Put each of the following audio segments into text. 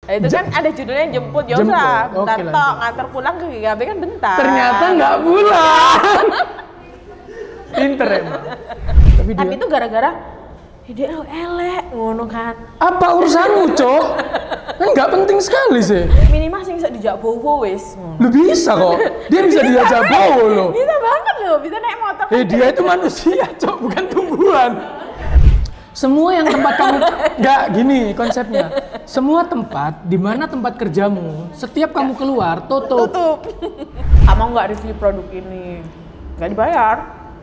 Nah, itu kan ada judulnya jemput, ya usah bentar tok, ngantar pulang ke GKB kan bentar. Ternyata nggak pulang. Pinter emang. Tapi itu gara-gara dia lo elek ngono kan. Apa urusanmu, Cok? Kan nggak penting sekali sih. Minimal sing bisa dijak bowo wis. Lu bisa kok. Dia bisa diajak bowo loh. Bisa banget loh, bisa naik motor. Dia itu manusia, Cok, bukan tumbuhan. Semua yang tempat kamu nggak gini konsepnya. Semua tempat di mana tempat kerjamu, setiap kamu keluar tutup. Kamu nggak review produk ini, nggak dibayar.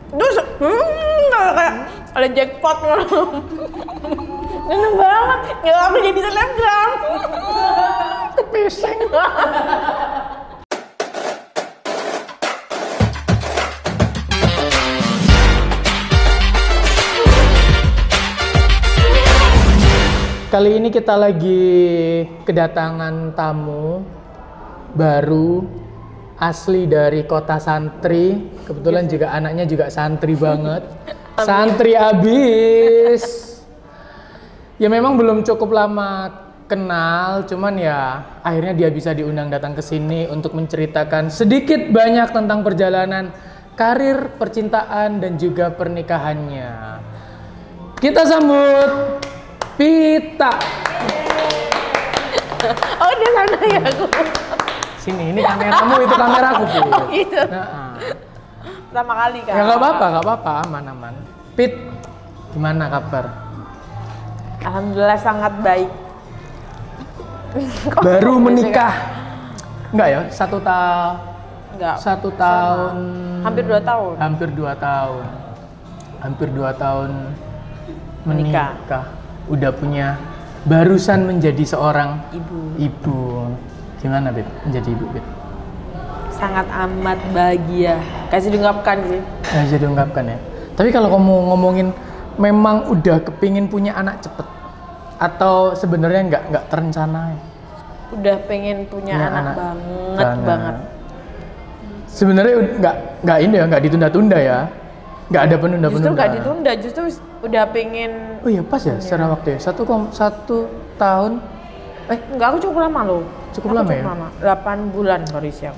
Terus kayak ada jackpot loh. Enak banget. Ya aku jadi selebgram. Kepeseng. Kali ini kita lagi kedatangan tamu baru asli dari kota santri. Kebetulan juga anaknya juga santri banget. Santri abis. Ya memang belum cukup lama kenal, cuman ya akhirnya dia bisa diundang datang ke sini untuk menceritakan sedikit banyak tentang perjalanan karir, percintaan dan juga pernikahannya. Kita sambut Pita. Oh, dia sana ya aku. Sini, ini kameramu, itu kameraku, Pit. Oh gitu. Pertama kali kan? Ya nggak apa-apa, aman-aman. Pit, gimana kabar? Alhamdulillah sangat baik. Baru menikah? Enggak ya, 1 tahun. Enggak. 1 tahun. Hampir 2 tahun. Hampir 2 tahun. Hampir 2 tahun menikah. Udah punya, barusan menjadi seorang ibu. Gimana, Bit? Menjadi ibu, Bit? Sangat amat bahagia. Kasih diungkapkan sih. Kasih diungkapkan ya. Tapi kalau kamu ngomongin memang udah kepingin punya anak cepet atau sebenarnya nggak terencana ya? Udah pengen punya anak banget. Sebenarnya nggak ini ya, nggak ditunda-tunda ya. Nggak ada penunda-penunda. Justru nggak ditunda, justru udah pengen. Oh iya pas ya, secara waktu ya. 1 tahun. Enggak, aku cukup lama loh. Cukup lama ya? 8 bulan baru siap.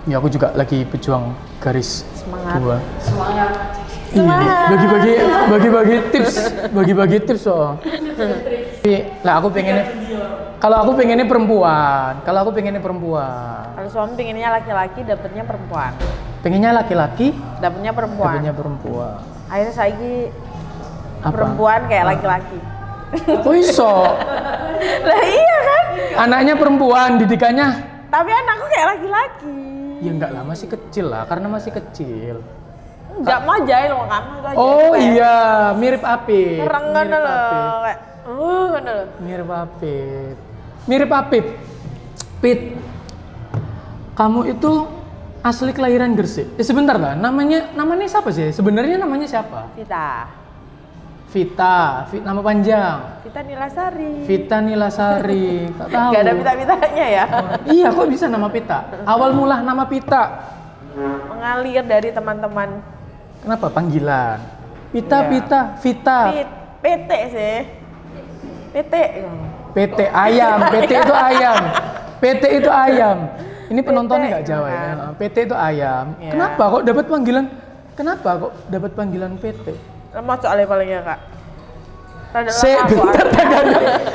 Ya aku juga lagi pejuang garis semangat. 2. Semangat. Bagi-bagi tips soal. Lah aku pengennya, kalau aku pengennya perempuan. Kalau suami pengennya laki-laki, dapetnya perempuan. Pengennya laki-laki, dapetnya perempuan. Akhirnya saya perempuan kayak laki-laki. Oh iso. Lah iya kan? Anaknya perempuan, didikannya. Tapi anakku kayak laki-laki. Ya enggak lah, masih kecil lah, karena masih kecil. Enggak mau jahil loh kamu. Oh iya, mirip Apip. Keren kan loh. Mirip Apip. Pit. Kamu itu asli kelahiran Gresik. Sebentar lah, namanya siapa sih? Sebenarnya namanya siapa? Vita, nama panjang. Vita Nilasari. Tak tahu. Gak ada Pita-pitanya ya? Iya, kok bisa nama Pita? Awal mula nama Pita mengalir dari teman-teman. Kenapa panggilan? Pita, Vita. PT sih. PT ayam. PT itu ayam. Ini penontonnya nggak Jawa ya. PT itu ayam. Ya. Kenapa kok dapat panggilan PT? Lama soalnya palingnya, Kak.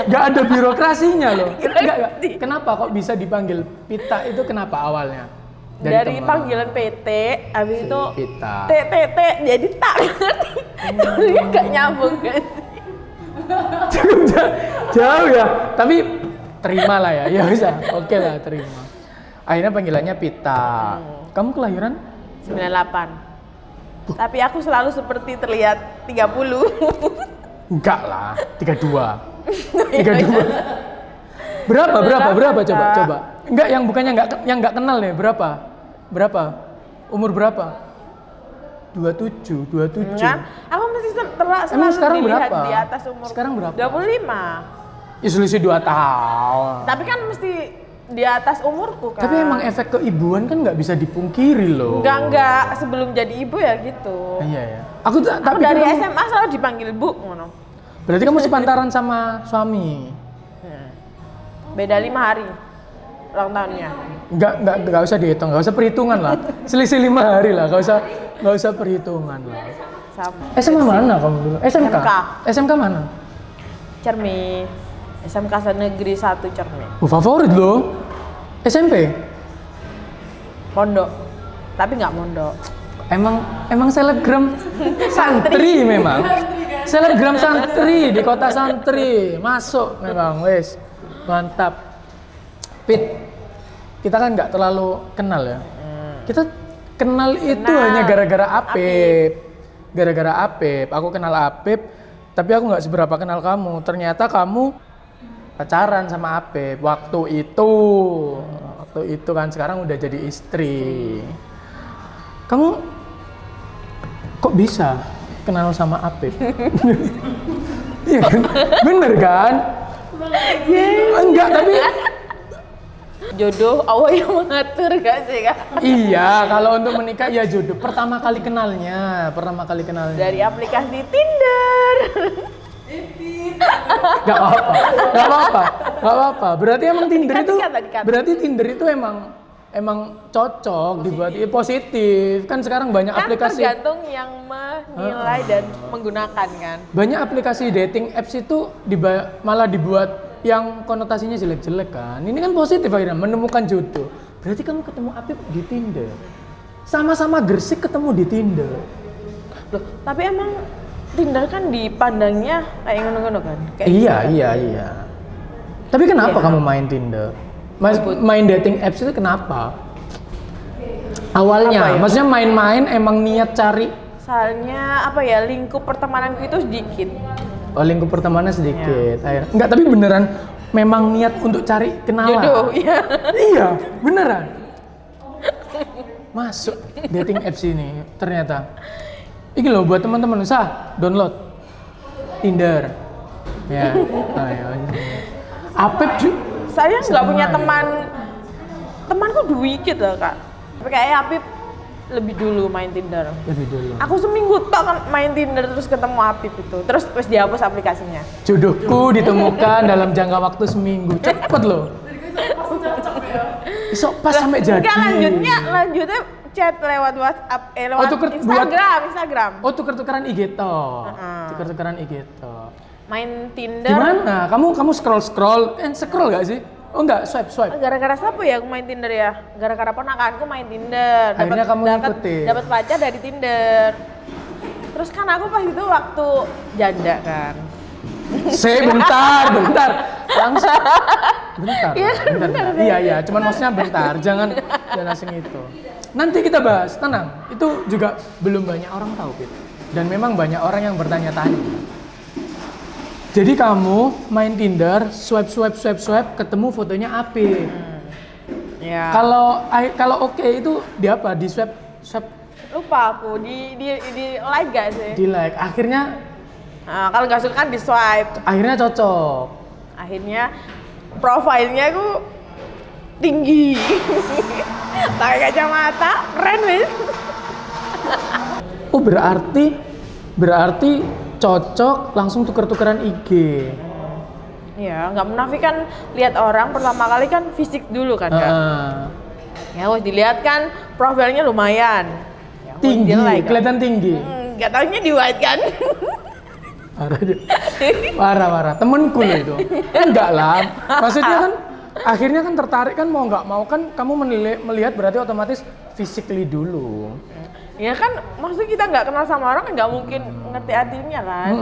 Nggak ada birokrasinya loh. Nggak. Kenapa kok bisa dipanggil Pita itu kenapa awalnya? Dari panggilan PT, habis itu Pita. T jadi tak ngerti. Nggak nyambung kan? Cukup jauh ya. Tapi terima lah ya. Ya bisa. Oke lah, terima. Akhirnya panggilannya Pita. Kamu kelahiran? 98. Tapi aku selalu seperti terlihat 30. Enggak lah, 32. Berapa coba? Enggak, yang bukannya yang enggak kenal nih, berapa? Umur berapa? 27. Kan? Aku masih selalu emang sekarang berapa? Di atas umur. Sekarang berapa? 25. Ya selisih 2 tahun. Tapi kan mesti di atas umurku kan. Tapi emang efek keibuan kan nggak bisa dipungkiri loh. Enggak, sebelum jadi ibu ya gitu. Iya ya. Aku dari SMA selalu dipanggil Bu ngono. Berarti kamu sepantaran sama suami? Beda 5 hari ulang tahunnya. Nggak usah dihitung, nggak usah perhitungan lah. Selisih 5 hari lah, nggak usah perhitungan lah. Sama. SMA mana kamu dulu? SMK? SMK. SMK mana? Cermin. SMK Negeri 1 Cermin. Favorit loh. SMP? Pondok. Tapi nggak mondok. Emang selebgram santri memang. Selebgram santri di kota santri. Masuk memang, wes. Mantap. Pit, kita kan nggak terlalu kenal ya. Kita kenal itu hanya gara-gara Apip. Gara-gara Apip. Aku kenal Apip, tapi aku nggak seberapa kenal kamu. Ternyata kamu pacaran sama Apip waktu itu kan, sekarang udah jadi istri. Kamu kok bisa kenal sama Apip? Iya kan? Bener kan? Enggak, tapi jodoh Allah yang mengatur gak sih Kak? iya, kalau untuk menikah ya jodoh. Pertama kali kenalnya. Dari aplikasi Tinder. Gak apa-apa. Berarti emang Tinder itu emang cocok dibuat positif. Kan sekarang banyak Kan aplikasi. tergantung yang menilai dan menggunakan kan. Banyak aplikasi dating apps itu malah dibuat yang konotasinya jelek-jelek kan. Ini kan positif akhirnya, menemukan jodoh. Berarti kamu ketemu Apip di Tinder. Sama-sama Gresik ketemu di Tinder. Loh, tapi emang Tinder kan dipandangnya kayak ngono-ngono kan? Kayak Iya. Tapi kenapa kamu main Tinder? Main dating apps itu kenapa? Awalnya, maksudnya main-main emang niat cari. Soalnya lingkup pertemananku itu sedikit. Oh, lingkup pertemanan sedikit. Enggak, tapi beneran memang niat untuk cari kenalan. Jodoh, iya. Iya, beneran. Masuk dating apps ini ternyata. Ini loh buat teman-teman, download Tinder. Ya. Apip Saya nggak punya temanku dikit loh Kak. Tapi kayak Apip lebih dulu main Tinder. Aku seminggu kan main Tinder terus ketemu Apip itu. Terus dihapus aplikasinya. Jodohku ditemukan dalam jangka waktu seminggu. Cepet loh. Isok pas sampai jadi. Lanjutnya chat lewat WhatsApp, lewat Instagram. Oh, tuker-tukeran IG toh. Tuker-tukeran IG toh. Main Tinder. Gimana? Kamu scroll gak sih? Oh enggak, swipe. Gara-gara siapa ya aku main Tinder ya? Gara-gara ponakanku main Tinder. Akhirnya kamu ngikutin. Dapat pacar dari Tinder. Terus kan aku pas itu waktu janda kan. Bentar. Langsung. Bentar. Iya, cuman maksudnya bentar. Jangan asing itu. Nanti kita bahas, tenang. Itu juga belum banyak orang tahu, Pit. Dan memang banyak orang yang bertanya-tanya. Jadi kamu main Tinder, swipe, ketemu fotonya Apip. Ya. Kalau oke itu di apa? Di swipe. Lupa aku di like gak sih? Di like. Akhirnya kalau nggak suka kan di swipe. Akhirnya cocok. Akhirnya profilnya aku tinggi. Pakai kacamata, keren wis. Oh, berarti cocok, langsung tuker-tukeran IG. Ya, nggak menafikan lihat orang pertama kali kan fisik dulu kan, Kak. Ya, wes dilihat kan profilnya lumayan. Ya, tinggi, kelihatan tinggi. Nggak taunya di white kan. Parah. Temenku loh itu. Enggak lah. Maksudnya kan akhirnya kan tertarik kan, mau nggak mau kan kamu melihat berarti otomatis physically dulu. Ya kan, maksudnya kita nggak kenal sama orang nggak mungkin ngerti hatinya kan.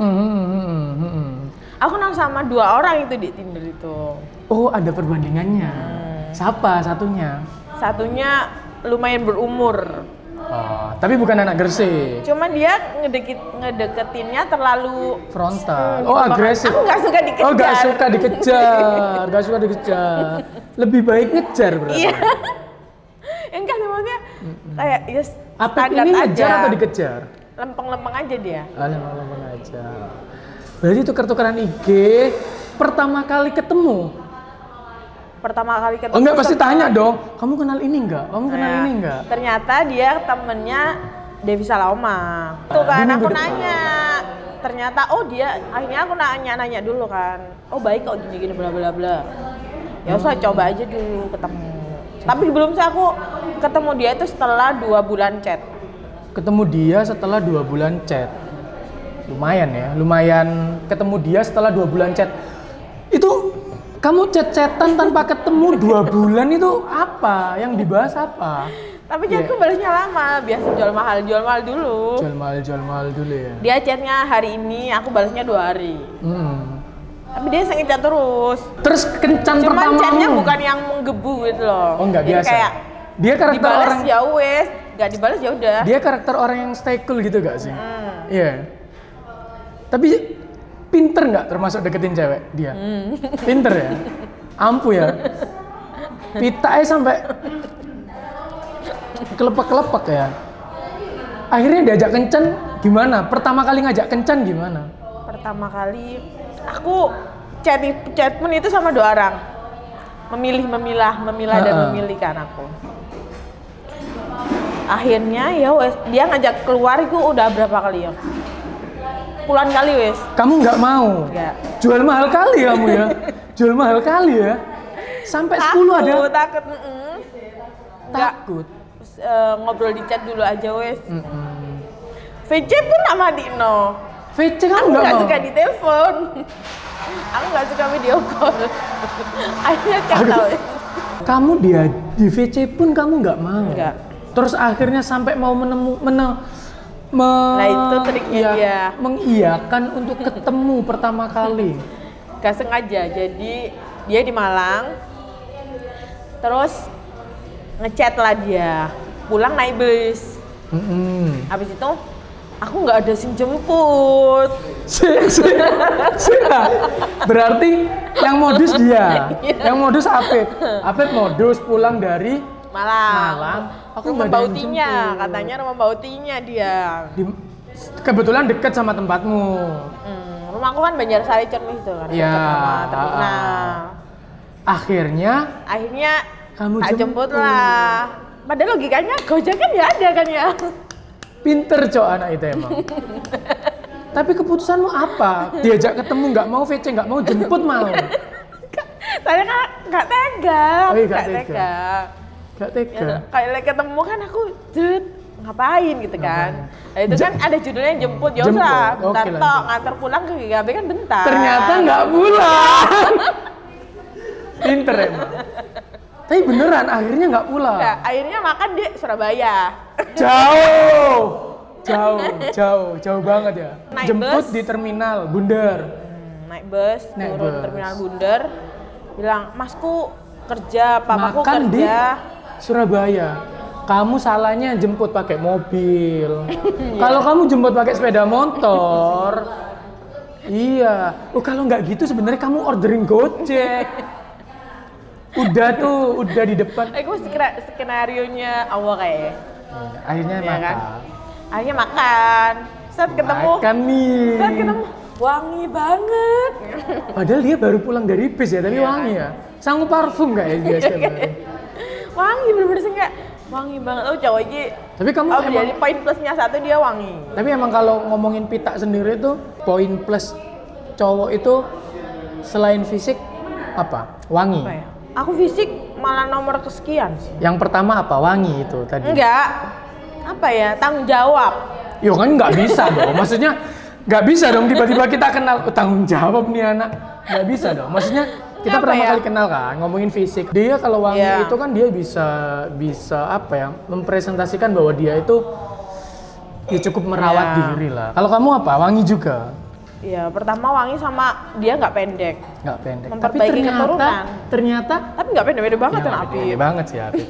Aku kenal sama 2 orang itu di Tinder itu. Oh, ada perbandingannya. Siapa satunya? Satunya lumayan berumur. Oh, tapi bukan anak Gresik. Cuma dia ngedeketinnya terlalu frontal. Oh, agresif. Aku nggak suka dikejar. Oh, nggak suka dikejar. Lebih baik ngejar berarti. Iya. Enggak sih, maksudnya kayak Apip ini ngejar atau dikejar? Lempeng-lempeng aja dia. Lempeng aja. Berarti tuker-tukeran IG pertama kali ketemu. Oh enggak, pasti tanya dong. Kamu kenal ini enggak? Ternyata dia temennya Devi Salaoma. Tuh kan aku nanya. Ternyata dia akhirnya aku nanya dulu kan. Oh baik kok gini bla bla bla. Ya usah coba aja dulu ketemu. Tapi belum sih aku ketemu dia itu setelah 2 bulan chat. Ketemu dia setelah 2 bulan chat. Lumayan ya, lumayan ketemu dia setelah 2 bulan chat. Itu kamu chat-chatan tanpa ketemu 2 bulan itu apa? Yang dibahas apa? Tapi chatku balasnya lama, biasa jual mahal dulu. Jual mahal dulu ya. Dia chatnya hari ini, aku balasnya 2 hari. Tapi dia sering chat terus. Terus kencan pertama. Cuman chatnya bukan yang menggebu gitu loh. Oh, nggak jadi biasa. Kayak dia karakter dibalas orang ya wes, nggak dibalas ya udah. Dia karakter orang yang stay cool gitu gak sih? Iya. Tapi pinter nggak termasuk deketin cewek dia? Pinter ya? Ampuh ya? Pitanya sampai kelepek-kelepek ya? Akhirnya diajak kencan gimana? Pertama kali ngajak kencan gimana? Pertama kali aku chat pun itu sama 2 orang. Memilah dan memilihkan aku. Akhirnya ya wes, dia ngajak keluar itu udah berapa kali ya? Puluhan kali wes. Kamu nggak mau? Nggak. Jual mahal kali kamu ya? Jual mahal kali ya? Sampai 10 ada? Takut. Takut? Terus, ngobrol di chat dulu aja wes. VC pun sama Dino. VC kamu Aku nggak nggak mau? suka di telepon. Aku nggak suka video call. Akhirnya chat tau wes. Kamu dia di VC pun kamu nggak mau? Nggak. Terus akhirnya sampai mau Nah itu triknya dia. Mengiyakan untuk ketemu pertama kali. Gak sengaja, jadi dia di Malang. Terus ngechat lah dia. Pulang naik bus. Habis itu aku nggak ada sing jemput. Berarti yang modus dia, yang modus Apip modus pulang dari Malang. Aku rumah nggak ada yang bautinya, jemput. katanya rumah bautinya dia. Kebetulan dekat sama tempatmu. Rumahku kan Banjarsari Cermis tuh kan, Iya. dekat sama terminal. Akhirnya Kamu tak jemput jemput. lah. Padahal logikanya Gojek kan ya ada kan ya. Pinter cowok anak itu emang. Tapi keputusanmu apa? Diajak ketemu nggak mau, VC nggak mau, jemput mau. Saya kan nggak tega, Oh iya, nggak nggak tega. tega. Gak tega. Ya, kayak ketemu kan aku ngapain gitu kan. Nah, itu kan ada judulnya jemput, ya Jemput. usah bentar Oke, tok lanjut. nganter pulang ke GKB kan bentar. Ternyata nggak pulang. Pinter emang. Tapi beneran akhirnya nggak pulang. Nggak, akhirnya makan di Surabaya. Jauh banget ya. Naik Jemput bus. di terminal Bundar. Naik bus, Naik turun bus. terminal Bundar. Bilang, "Masku kerja, papaku Makan di kerja." Surabaya. Kamu salahnya jemput pakai mobil. Iya. Kalau kamu jemput pakai sepeda motor, iya. Oh kalau nggak gitu sebenarnya kamu ordering Gojek. Udah di depan. Aku skenario-nya awal kayaknya. Akhirnya Iya makan. kan? Akhirnya makan. Saat ketemu, Makan nih. wangi banget. Padahal dia baru pulang dari bis ya, tapi Iya. wangi ya. Sanggup parfum nggak ya dia setiap hari? Wangi bener-bener sih nggak? Wangi banget. Oh cowok ini. Tapi kamu Oh emang, jadi poin plusnya satu dia wangi. tapi emang kalau ngomongin pita sendiri tuh poin plus cowok itu selain fisik apa? Wangi. Apa ya? Aku fisik malah nomor kesekian sih. Yang pertama apa? Wangi itu tadi. Enggak. Apa ya? Tanggung jawab. Yo kan nggak bisa dong. Maksudnya nggak bisa dong tiba-tiba kita kenal tanggung jawab nih anak. Nggak bisa dong. Maksudnya kita Apa pertama ya? kali kenal kan ngomongin fisik. Dia kalau wangi Iya. itu kan dia bisa apa ya? Mempresentasikan bahwa dia itu ya cukup merawat Iya. diri lah. Kalau kamu apa? Wangi juga. Iya, pertama wangi sama dia nggak pendek. Nggak pendek. Memperbaiki keturunan. Ternyata Tapi nggak pendek-pendek banget ya, kan Abi. pede banget sih Abi.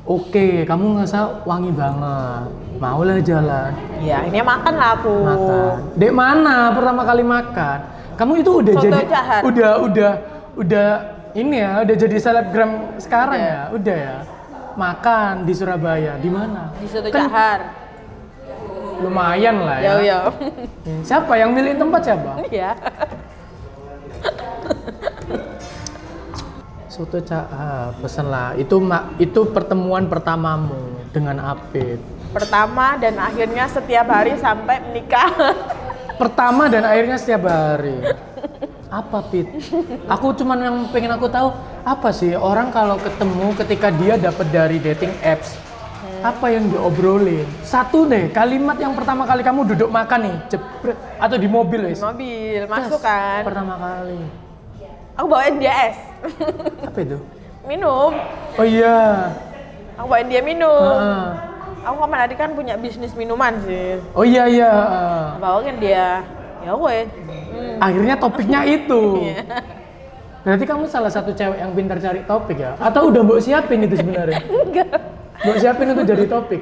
Oke, kamu ngerasa wangi banget. Maulah jalan. Iya, ini makan lah aku. Makan. Dek mana pertama kali makan? Kamu itu udah Soto jadi Cahar. udah ini ya, udah jadi selebgram sekarang Iya. ya, udah ya. Makan di Surabaya, di mana? Di Soto Kan Cahar. lumayan lah ya. Ya. Siapa yang milihin tempat siapa? Iya. Soto pesen lah. Itu pertemuan pertamamu dengan Apip. Pertama dan akhirnya setiap hari sampai menikah. Pertama dan akhirnya setiap hari. Apa, Pit? Aku cuman yang pengen aku tahu, apa sih orang kalau ketemu ketika dia dapat dari dating apps, apa yang diobrolin? Satu deh, kalimat yang pertama kali kamu duduk makan nih, jebret, atau di mobil wis. Mobil, masuk kan. Pertama kali. Aku bawain dia es. Apa itu? Minum. Oh iya. Aku bawain dia minum. Heeh. Aku sama tadi kan punya bisnis minuman sih. Oh iya iya. Bawain dia. Ya weh. Akhirnya topiknya itu. Iya. Berarti kamu salah satu cewek yang pintar cari topik ya? Atau udah mbok siapin itu sebenarnya? Enggak. Mbok siapin itu jadi topik?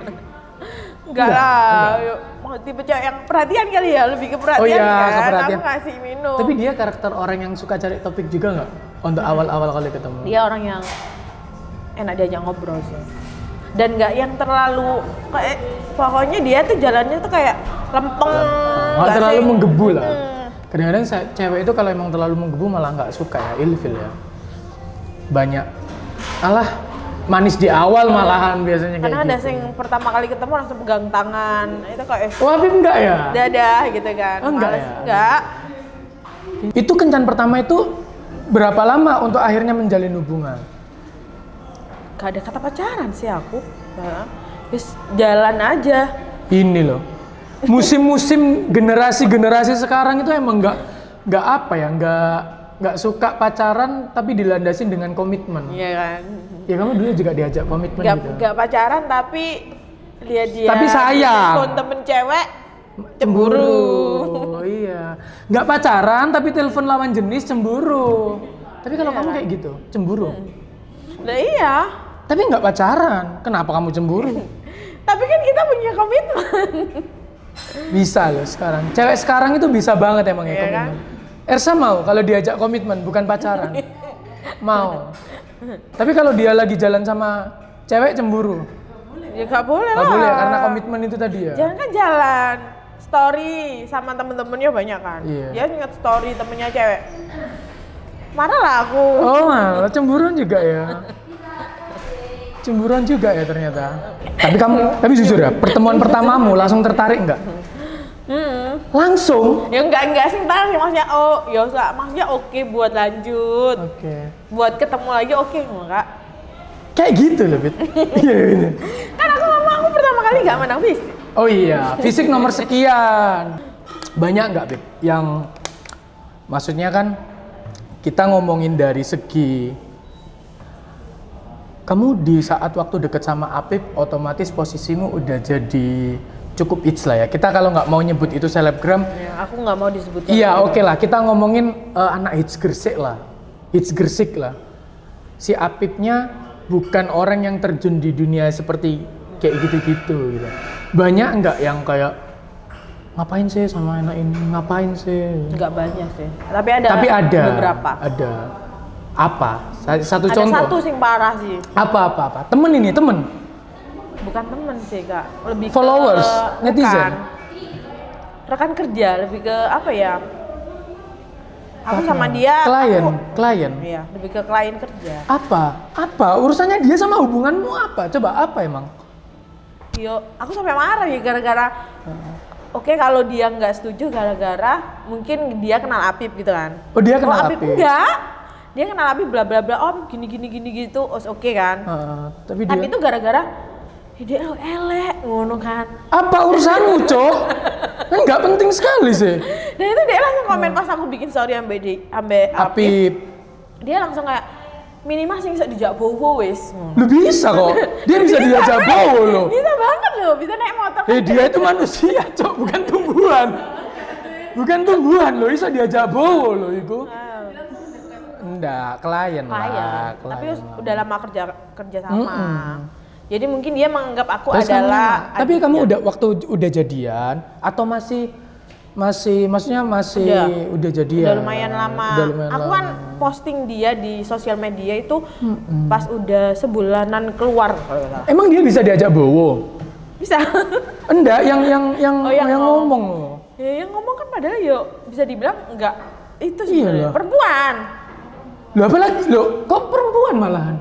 Enggak lah. Mau tipe cewek yang perhatian kali ya, lebih ke perhatian Oh iya, kan. keperhatian. Aku ngasih minum. Tapi dia karakter orang yang suka cari topik juga nggak? Untuk awal-awal kali ketemu? Dia orang yang enak diajak ngobrol sih. Dan nggak yang terlalu kayak, pokoknya dia tuh jalannya tuh kayak lempeng. Nggak terlalu sih? menggebu lah. Kadang-kadang cewek itu kalau emang terlalu menggebu malah nggak suka ya, ilfil ya. Banyak, alah manis di awal malahan biasanya kayak Karena ada gitu. yang pertama kali ketemu langsung pegang tangan, itu kayak Wah, Bim enggak ya? dadah gitu kan. Oh, enggak Males, ya? enggak. Itu kencan pertama itu berapa lama untuk akhirnya menjalin hubungan? Gak ada kata pacaran sih aku. Terus jalan aja. Ini loh, musim-musim generasi sekarang itu emang nggak apa ya, nggak suka pacaran tapi dilandasin dengan komitmen. Iya kan. Ya kamu dulu juga diajak komitmen gitu. Gak pacaran tapi lihat dia. Tapi sayang. Telepon temen cewek cemburu. Iya, nggak pacaran tapi telepon lawan jenis cemburu. Tapi kalau Iya kamu kan? kayak gitu, cemburu. Nah iya. Tapi nggak pacaran, kenapa kamu cemburu? Tapi kan kita punya komitmen. Bisa loh sekarang. Cewek sekarang itu bisa banget emang ya Iya komitmen. Ersa mau kalau diajak komitmen bukan pacaran. Mau. Tapi kalau dia lagi jalan sama cewek cemburu. Ya gak boleh Nggak lah. boleh karena komitmen itu tadi ya. Jangan kan jalan story sama temen-temennya banyak kan. Iya. Dia ingat story temennya cewek. Marah lah aku. Oh, malah cemburuan juga ya. Cemburuan juga ya ternyata. Tapi jujur ya, pertemuan pertamamu langsung tertarik nggak? Langsung? Ya enggak sih, ntar maksudnya maksudnya oke buat lanjut. Oke. Buat ketemu lagi oke enggak? Kayak gitu loh, Bit. Iya, iya. Kan aku pertama kali enggak menang fisik. Oh iya, fisik nomor sekian. Banyak nggak, Bit? Yang maksudnya kan kita ngomongin dari segi kamu di saat waktu deket sama Apip, otomatis posisimu udah jadi cukup hits lah ya. Kita kalau nggak mau nyebut itu selebgram, Ya, aku nggak mau disebut. iya oke lah. Kita ngomongin anak hits Gresik lah, hits Gresik lah. Si Apipnya bukan orang yang terjun di dunia seperti kayak gitu-gitu. Gitu. Banyak nggak yang kayak ngapain sih sama anak ini, ngapain sih? Nggak banyak sih. Tapi ada beberapa. Ada. Apa? Satu Ada contoh. satu sing parah sih. Apa? Temen ini, temen. Bukan temen sih kak, lebih Followers, ke, netizen? bukan. Rekan kerja, lebih ke apa ya? Aku sama dia. Klien. Iya, lebih ke klien kerja. Apa? Urusannya dia sama hubunganmu apa? Coba apa emang? Yo, aku sampai marah ya gara-gara. Oke, kalau dia nggak setuju gara-gara mungkin dia kenal Apip gitu kan. Oh, dia kenal Apip Apip? enggak. Dia kenal Apip bla bla bla. Oh, gini gitu. Oh, oke kan. Tapi Tapi dia itu gara-gara dia lo elek ngono kan. apa urusanmu, Cok? Enggak penting sekali sih. Dan itu dia langsung komen pas aku bikin story ambe Apip. Dia langsung kayak minimal sing iso dijak bowo wis. Lu bisa kok. Dia bisa diajak bawa loh. Bisa banget loh, bisa naik motor. Dia itu manusia, Cok, bukan tumbuhan. Bukan tumbuhan loh, bisa diajak bawa loh itu. Enggak, klien lah. Tapi udah lama kerja sama. Jadi mungkin dia menganggap aku Terus adalah. tapi kamu udah jadian atau masih maksudnya udah jadian? Udah lumayan lama. Aku kan posting dia di sosial media itu pas udah sebulanan keluar kalau nggak salah. Emang dia bisa diajak bowo? Bisa. Enggak, yang ngomong loh. Ya, yang ngomong kan padahal yuk bisa dibilang enggak itu Iya sebenarnya loh. perempuan. Loh apalagi loh, kok perempuan malahan?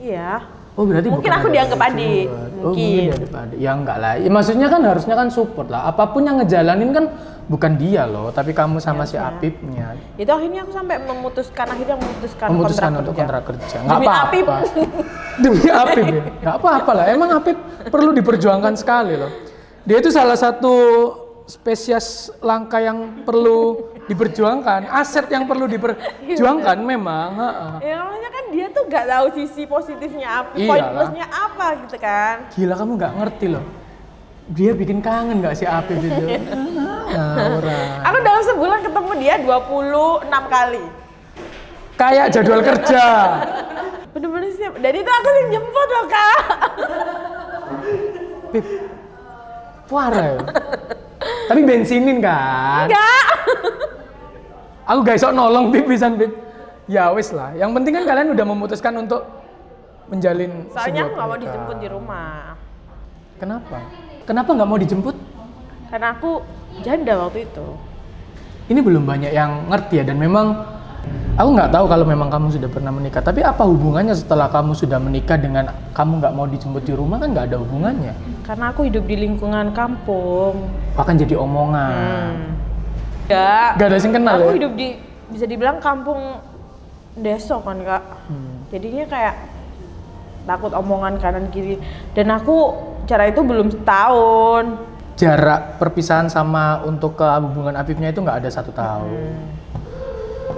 Iya. Oh berarti Mungkin bukan aku ada dianggap adik. attitude. Oh mungkin Mungkin. dianggap adik. Ya enggak lah. Ya, maksudnya kan harusnya kan support lah. Apapun yang ngejalanin kan bukan dia loh, tapi kamu sama si Apipnya. Itu akhirnya aku sampai memutuskan Memutuskan kontrak untuk kerja. kontrak kerja. Nggak Demi Apip. apa-apa. Demi Apip ya. Nggak apa-apa lah. Emang Apip perlu diperjuangkan sekali loh. Dia itu salah satu spesies langka yang perlu diperjuangkan, aset yang perlu diperjuangkan memang. Ya makanya kan dia tuh nggak tahu sisi positifnya apa, Iyalah. poin plusnya apa gitu kan. Gila kamu nggak ngerti loh. Dia bikin kangen nggak si Apip itu? Nah, Aku dalam sebulan ketemu dia 26 kali. kayak jadwal kerja. Bener-bener siap. Jadi itu aku yang jemput loh kak. Pip, parah ya. Tapi bensinin kan? Enggak. Aku gak iso nolong Pip pisan Pip. Ya wis lah. Yang penting kan kalian udah memutuskan untuk menjalin Soalnya sebuah aku nggak mau pernikahan. dijemput di rumah. Kenapa? Kenapa nggak mau dijemput? Karena aku janda waktu itu. Ini belum banyak yang ngerti ya, dan memang aku nggak tahu kalau memang kamu sudah pernah menikah. Tapi apa hubungannya setelah kamu sudah menikah dengan kamu nggak mau dijemput di rumah? Kan nggak ada hubungannya. Karena aku hidup di lingkungan kampung. Akan jadi omongan. Enggak. Gak ada sing kenal Aku ya? hidup di bisa dibilang kampung desa kan kak. Jadinya kayak takut omongan kanan kiri. Dan aku cara itu belum setahun. Jarak perpisahan sama untuk ke hubungan Apipnya itu nggak ada 1 tahun.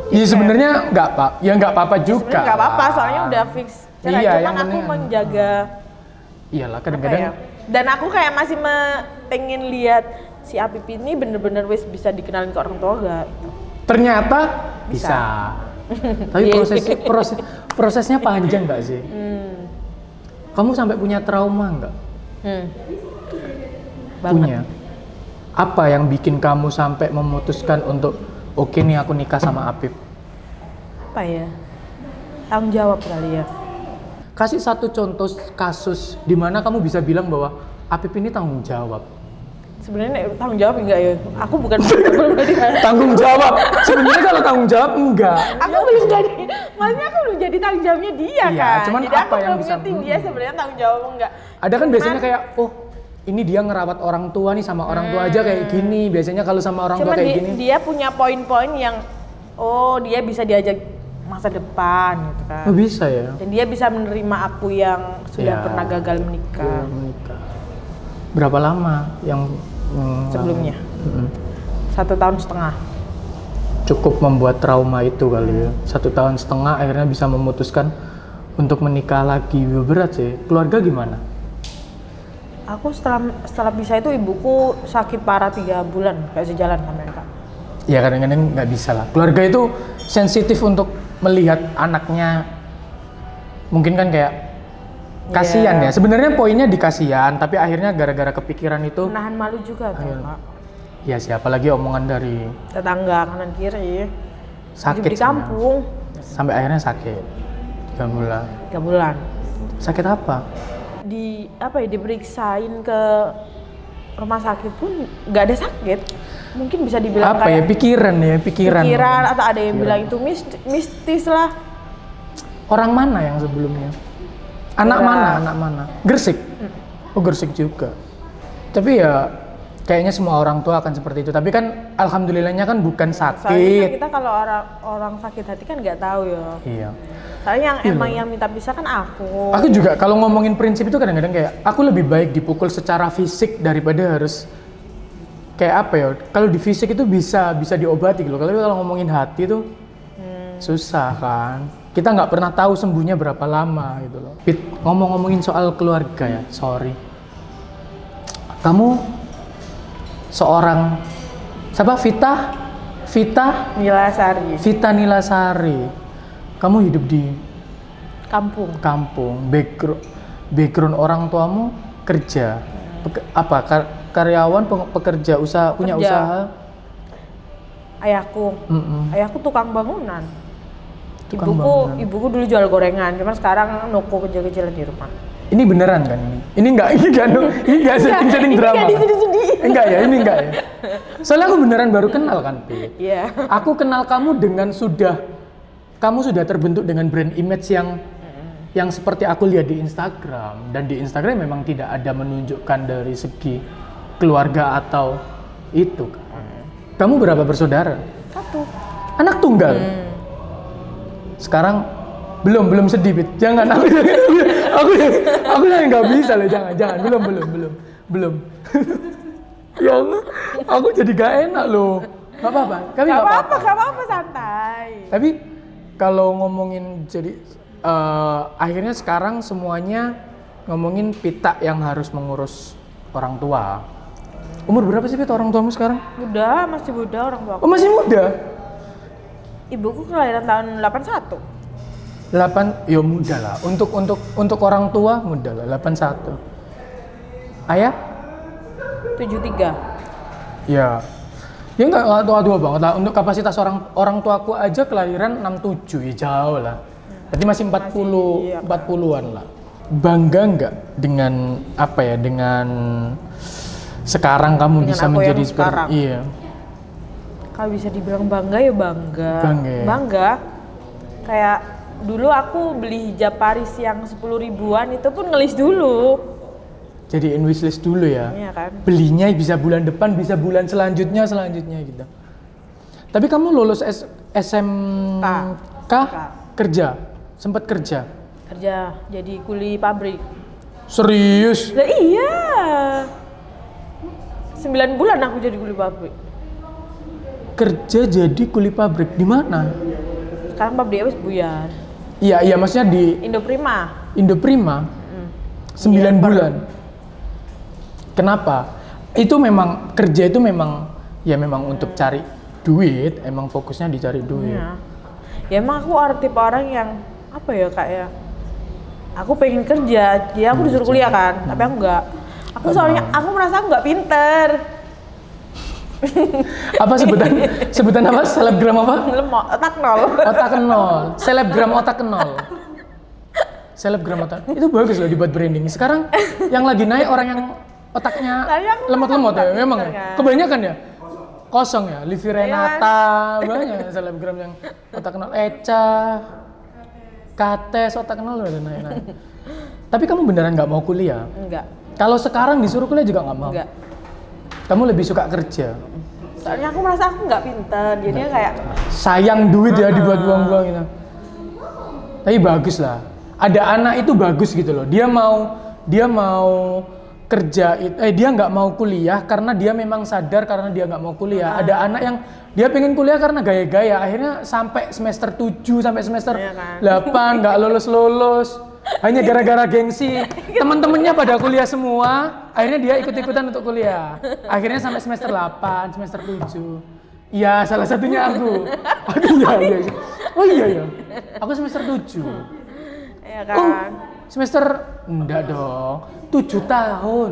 Iya sebenarnya nggak pak, ya nggak apa-apa juga. Sebenarnya nggak apa-apa, soalnya udah fix. Cara Iya, cuman yang aku penting- menjaga Iyalah apa kadang-kadang. ya. Dan aku kayak masih pengen lihat si Apip ini bener-bener wis bisa dikenalin ke orang tua gak? Gitu. Ternyata bisa. Tapi Iya. prosesnya panjang nggak sih? Kamu sampai punya trauma nggak? Banget. Punya. Apa yang bikin kamu sampai memutuskan untuk oke nih aku nikah sama Apip? Apa ya? Tanggung jawab kali ya. Kasih satu contoh kasus di mana kamu bisa bilang bahwa Apip ini tanggung jawab. Sebenarnya tanggung jawab enggak ya? Aku bukan belum jadi. Tanggung jawab. Sebenarnya kalau tanggung jawab enggak. Aku belum jadi. Maksudnya aku belum jadi tanggung jawabnya dia Iya, kan. cuman Jadi apa aku yang belum bisa- ngerti dia sebenarnya tanggung jawab enggak. Ada kan biasanya kayak oh ini dia ngerawat orang tua nih, sama orang tua aja kayak gini. Biasanya kalau sama orang tua Cuman kayak gini. dia punya poin-poin yang oh dia bisa diajak masa depan gitu kan. Oh bisa ya. Dan dia bisa menerima aku yang sudah Ya. pernah gagal menikah Menikah. Berapa lama yang sebelumnya. 1,5 tahun. Cukup membuat trauma itu kali ya. 1,5 tahun akhirnya bisa memutuskan untuk menikah lagi. Berat sih. Keluarga gimana? Aku setelah bisa itu ibuku sakit parah 3 bulan kayak sejalan sama mereka. Ya kadang-kadang nggak bisa lah. Keluarga itu sensitif untuk melihat anaknya. Mungkin kan kayak kasihan ya. Sebenarnya poinnya di kasihan, tapi akhirnya gara-gara kepikiran itu Menahan malu juga tuh, Ayo. Kak. ya siapa lagi omongan dari Tetangga kanan kiri. sakit Hidup di sebenarnya. kampung Sampai akhirnya sakit 3 bulan. 3 bulan. Sakit apa? Diperiksain ke rumah sakit pun nggak ada sakit. Mungkin bisa dibilang Apa ya, kayak pikiran atau ada yang bilang itu mistis lah. Orang mana yang sebelumnya? Anak mana? Gresik? Oh Gresik juga. Tapi ya kayaknya semua orang tua akan seperti itu. Tapi kan alhamdulillahnya kan bukan Soalnya kan sakit. kita kalau orang sakit hati kan nggak tahu ya. Iya. Soalnya yang emang yang minta pisah kan aku. Aku juga kalau ngomongin prinsip itu kadang-kadang kayak aku lebih baik dipukul secara fisik daripada harus kayak apa ya? Kalau di fisik itu bisa diobati gitu. Kalau ngomongin hati tuh susah kan. Kita nggak pernah tahu sembuhnya berapa lama gitu loh. Pit, ngomongin soal keluarga ya, sorry. Kamu seorang siapa? Vita Nilasari. Nilasari. Kamu hidup di Kampung. kampung, background orang tuamu kerja, karyawan, pekerja, punya Kerja. usaha. Ayahku. Ayahku tukang bangunan. Tukang bangunan. Ibuku dulu jual gorengan, cuman sekarang noko kecil-kecilan di rumah. Ini beneran kan ini? Ini enggak setting drama. Ini sedih-sedih. Enggak ya, ini enggak ya. Soalnya aku beneran baru kenal kan, Pi. Iya. Aku kenal kamu dengan kamu sudah terbentuk dengan brand image yang yang seperti aku lihat di Instagram, dan di Instagram memang tidak ada menunjukkan dari segi keluarga atau itu kan. Kamu berapa bersaudara? 1. Anak tunggal. Sekarang belum sedih, Bit. Jangan aku nggak bisa loh, jangan belum. Ya Allah, aku jadi gak enak loh. Gak apa-apa, kami Gak apa-apa, santai. Tapi kalau ngomongin jadi akhirnya sekarang semuanya ngomongin Pita yang harus mengurus orang tua. Umur berapa sih, Pita, orang tuamu sekarang? Masih muda orang tua. Oh, masih muda? Ibuku kelahiran tahun 81. 8, ya muda lah. Untuk orang tua muda lah, 81. Ayah? 73. Ya. Ya nggak tua-tua banget lah. Untuk kapasitas orang tuaku aja kelahiran 67, ya jauh lah. Berarti masih 40-an lah. Bangga nggak dengan apa ya, dengan sekarang kamu Dengan bisa aku menjadi yang sekarang? Iya. Kalau bisa dibilang bangga ya bangga. Ya? Bangga. Kayak dulu aku beli hijab Paris yang 10 ribuan itu pun ngelis dulu. Jadiin wishlist dulu ya. Iya kan? Belinya bisa bulan depan, bisa bulan selanjutnya gitu. Tapi kamu lulus SMK kerja, sempat kerja. Kerja jadi kuli pabrik. Serius? Lah iya. 9 bulan aku jadi kuli pabrik. Kerja jadi kuli pabrik di mana? Sekarang pabriknya wis buyar. Iya, maksudnya di Indoprima. 9 bulan. Kenapa? Itu memang kerja itu memang untuk cari duit, emang fokusnya dicari duit. Iya. Ya emang aku tipe orang yang apa ya, kayak aku pengen kerja, jadi aku disuruh kuliah kan, tapi aku enggak. Aku merasa aku nggak pinter. Apa sebutan apa? Selebgram apa? Otak nol. Otak nol. Selebgram otak nol. Selebgram otak. Itu bagus loh dibuat branding. Sekarang yang lagi naik orang yang otaknya lemot-lemot ya, memang ya. Kebanyakan ya. Kosong ya. Livi Renata, banyak selebgram yang otak nol. Eca, Kates otak nol udah naik. Tapi kamu beneran nggak mau kuliah? Enggak. Kalau sekarang disuruh kuliah juga nggak mau? Enggak. Kamu lebih suka kerja? Soalnya aku merasa aku nggak pinter, jadinya kayak sayang duit ya dibuat buang-buang gitu. Tapi bagus lah. Ada anak itu bagus gitu loh. Dia mau kerja, dia nggak mau kuliah karena dia memang sadar karena dia nggak mau kuliah. Ada anak yang dia pengen kuliah karena gaya-gaya. Akhirnya sampai semester 7 sampai semester 8 nggak lulus. Hanya gara-gara gengsi, teman-temannya pada kuliah semua, akhirnya dia ikut-ikutan untuk kuliah. Akhirnya sampai semester 8, semester 7. Iya, salah satunya aku. Iya. Oh iya. Aku semester 7. Iya kan? Oh, semester enggak dong. 7 tahun.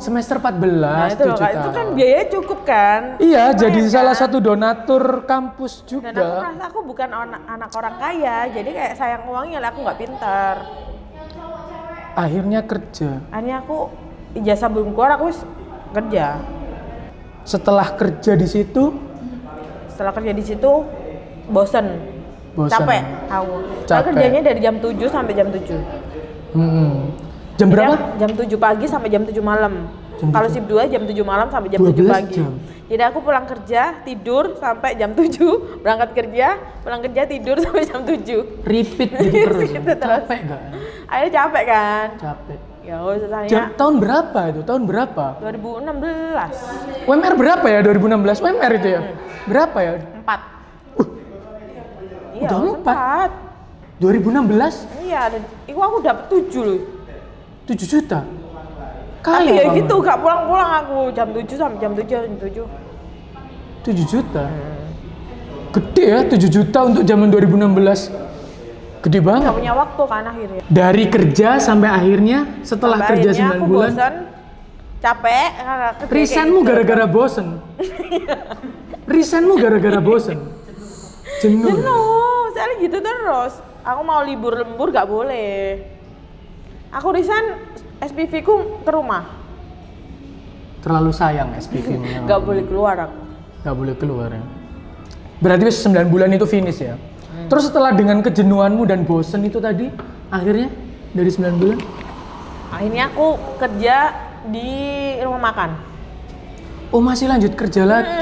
Semester 14, Nah, 7 tahun. itu kan biayanya cukup kan? Iya, Lumayan jadi kan? salah satu donatur kampus juga. Dan aku merasa aku bukan anak orang kaya, jadi kayak sayang uangnya lah, aku nggak pintar. Akhirnya kerja. Akhirnya aku ijazah belum keluar, aku kerja. Setelah kerja di situ, bosen. Capek aku. Saya kerjanya dari jam 7 sampai jam 7. Jam berapa? Jam 7 pagi sampai jam 7 malam. Kalau shift 2 jam 7 malam sampai jam 7 pagi. Jam. Jadi aku pulang kerja, tidur sampai jam 7, berangkat kerja, pulang kerja, tidur sampai jam 7. Repeat gitu terus. Gitu terus. Capek gak? Akhirnya capek kan? Capek. Ya usahanya. Tahun berapa itu? Tahun berapa? 2016. UMR berapa ya 2016? UMR itu ya? Berapa ya? 4. Iya, udah 4. 2016? Iya, dan itu aku dapat 7 loh. 7 juta? Tapi Kaya ya kamu. gitu, gak pulang-pulang aku jam 7 sampai jam 7. 7 juta? Gede ya 7 juta untuk zaman 2016. Gede banget. Gak punya waktu kan akhirnya. Dari kerja sampai akhirnya setelah Sampai kerja akhirnya 9 aku bulan. bosan, capek karena kerja Resign-mu kayak gara-gara bosen. Resign-mu gara-gara bosen. Jenuh. Soalnya gitu terus. Aku mau libur lembur gak boleh. Aku resign, SPV ku ke rumah. Terlalu sayang SPV-mu. Gak boleh keluar aku. Gak boleh keluar ya. Berarti 9 bulan itu finish ya? Terus setelah dengan kejenuhanmu dan bosen itu tadi, akhirnya dari 9 bulan? Akhirnya aku kerja di rumah makan. Oh masih lanjut kerja lagi.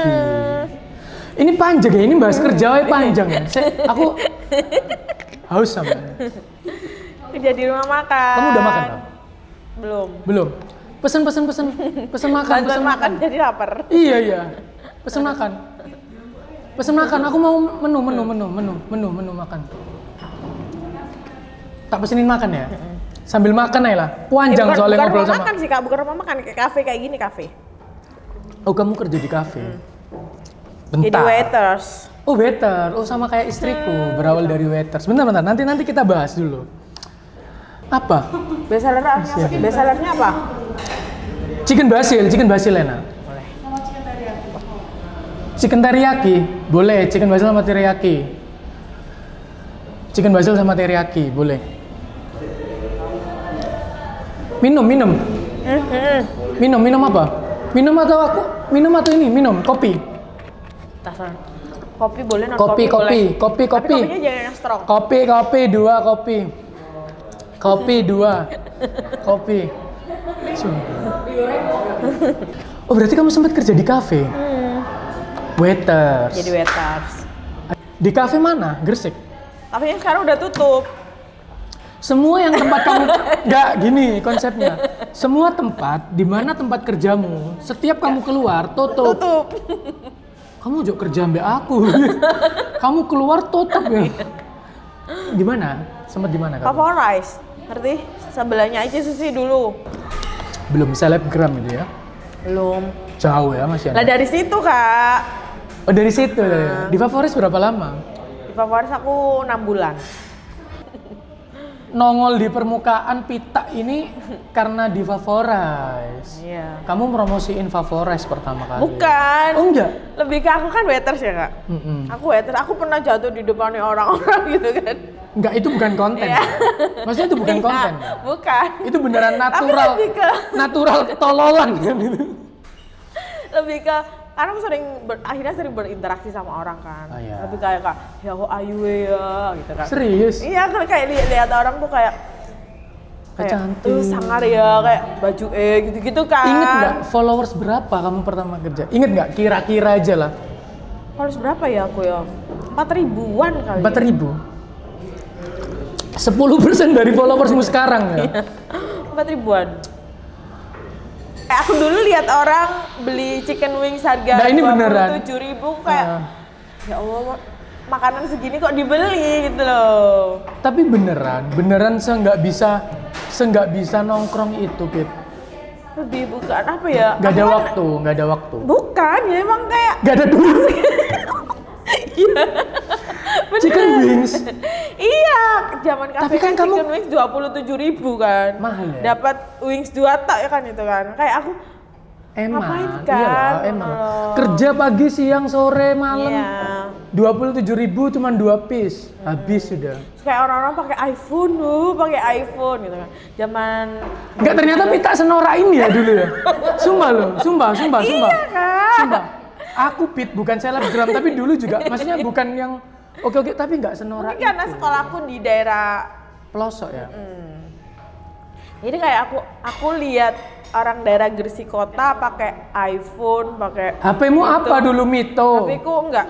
Ini panjang ya, ini bahas kerja panjang ya. Aku haus sama. Kerja di rumah makan. Kamu udah makan belum? Belum. Pesen makan. Bantuan makan jadi lapar. Iya. Pesen makan. Aku mau menu makan. Tak pesenin makan ya? Sambil makan aja lah. Panjang soalnya ngobrol sama. Bukan rumah makan sih Kak, bukan rumah makan, kayak kafe kayak gini kafe. Oh kamu kerja di kafe? Bentar. Jadi waiters. Oh waiter, oh sama kayak istriku, berawal dari waiters. Bentar, nanti kita bahas dulu. Apa? Bestsellernya apa? Chicken basil enak. Boleh. Chicken teriyaki, boleh. Chicken basil sama teriyaki. Chicken basil sama teriyaki, boleh. Minum apa? Minum atau ini? Minum kopi. Tasan. Kopi boleh, non Kopi. boleh. Kopi. Tapi kopinya jangan yang strong. Kopi 2 kopi. Kopi 2. Kopi. Oh berarti kamu sempat kerja di kafe? Waiters. Jadi waiters. Di kafe mana? Gresik? Tapi yang sekarang udah tutup. Semua yang tempat kamu nggak gini konsepnya. Semua tempat di mana tempat kerjamu, setiap kamu keluar tutup. Kamu juga kerja ambil aku. Kamu keluar tutup ya. Di mana? Sempat di mana kamu? Favorize. Ngerti? Sebelahnya aja Susi dulu. Belum selebgram itu ya? Belum. Jauh ya masih Lah ada. dari situ Kak. Oh dari situ ya. Di Favoris berapa lama? Di Favorize aku 6 bulan. Nongol di permukaan pita ini karena di Favorize. Iya. Kamu promosiin Favorize pertama kali? Bukan. Oh enggak? Lebih ke aku kan waiters ya Kak. Aku waiters, aku pernah jatuh di depan orang-orang gitu kan. Enggak, itu bukan konten. Iya. Maksudnya itu bukan konten. Bukan. Itu beneran natural. Tapi lebih ke natural ketololan kan itu. Lebih ke karena aku akhirnya sering berinteraksi sama orang kan. Oh, iya. Lebih kayak ya kok ayu ya gitu kan. Serius? Iya, kayak lihat orang tuh kayak cantik. Sangar ya, kayak baju gitu-gitu kan. Ingat nggak followers berapa kamu pertama kerja? Ingat nggak kira-kira aja lah. Followers berapa ya aku ya? 4.000-an kali. 4.000. 10% dari followersmu sekarang ya. 4.000-an. Aku dulu lihat orang beli chicken wings harga Nah, ini beneran. 27.000 kayak ya Allah, makanan segini kok dibeli gitu loh. Tapi beneran nggak bisa nongkrong itu, Pip. Lebih bukan apa ya? Nggak ada waktu. Bukan, ya emang kayak Nggak ada duit. iya. Chicken wings. Iya, zaman kafe Tapi kan kan kamu- chicken wings 27.000 kan. Mahal ya? Dapat wings 2 tak ya kan itu kan. Kayak aku ngapain Emang, kan? iyalah, emang. Loh. Kerja pagi, siang, sore, malam. Iya. 27.000 cuma 2 piece. Habis sudah. Kayak orang-orang pakai iPhone pakai iPhone gitu kan. Zaman Enggak, ternyata Pita senora ini ya dulu ya. Sumpah. Iya kan? Sumpah. Aku Pit bukan selebgram tapi dulu juga maksudnya bukan yang oke tapi nggak senora Mungkin karena itu. sekolahku di daerah Pelosok ya. jadi kayak aku lihat orang daerah Gresik kota pakai iPhone, pakai HP-mu apa dulu Mito? HP-ku enggak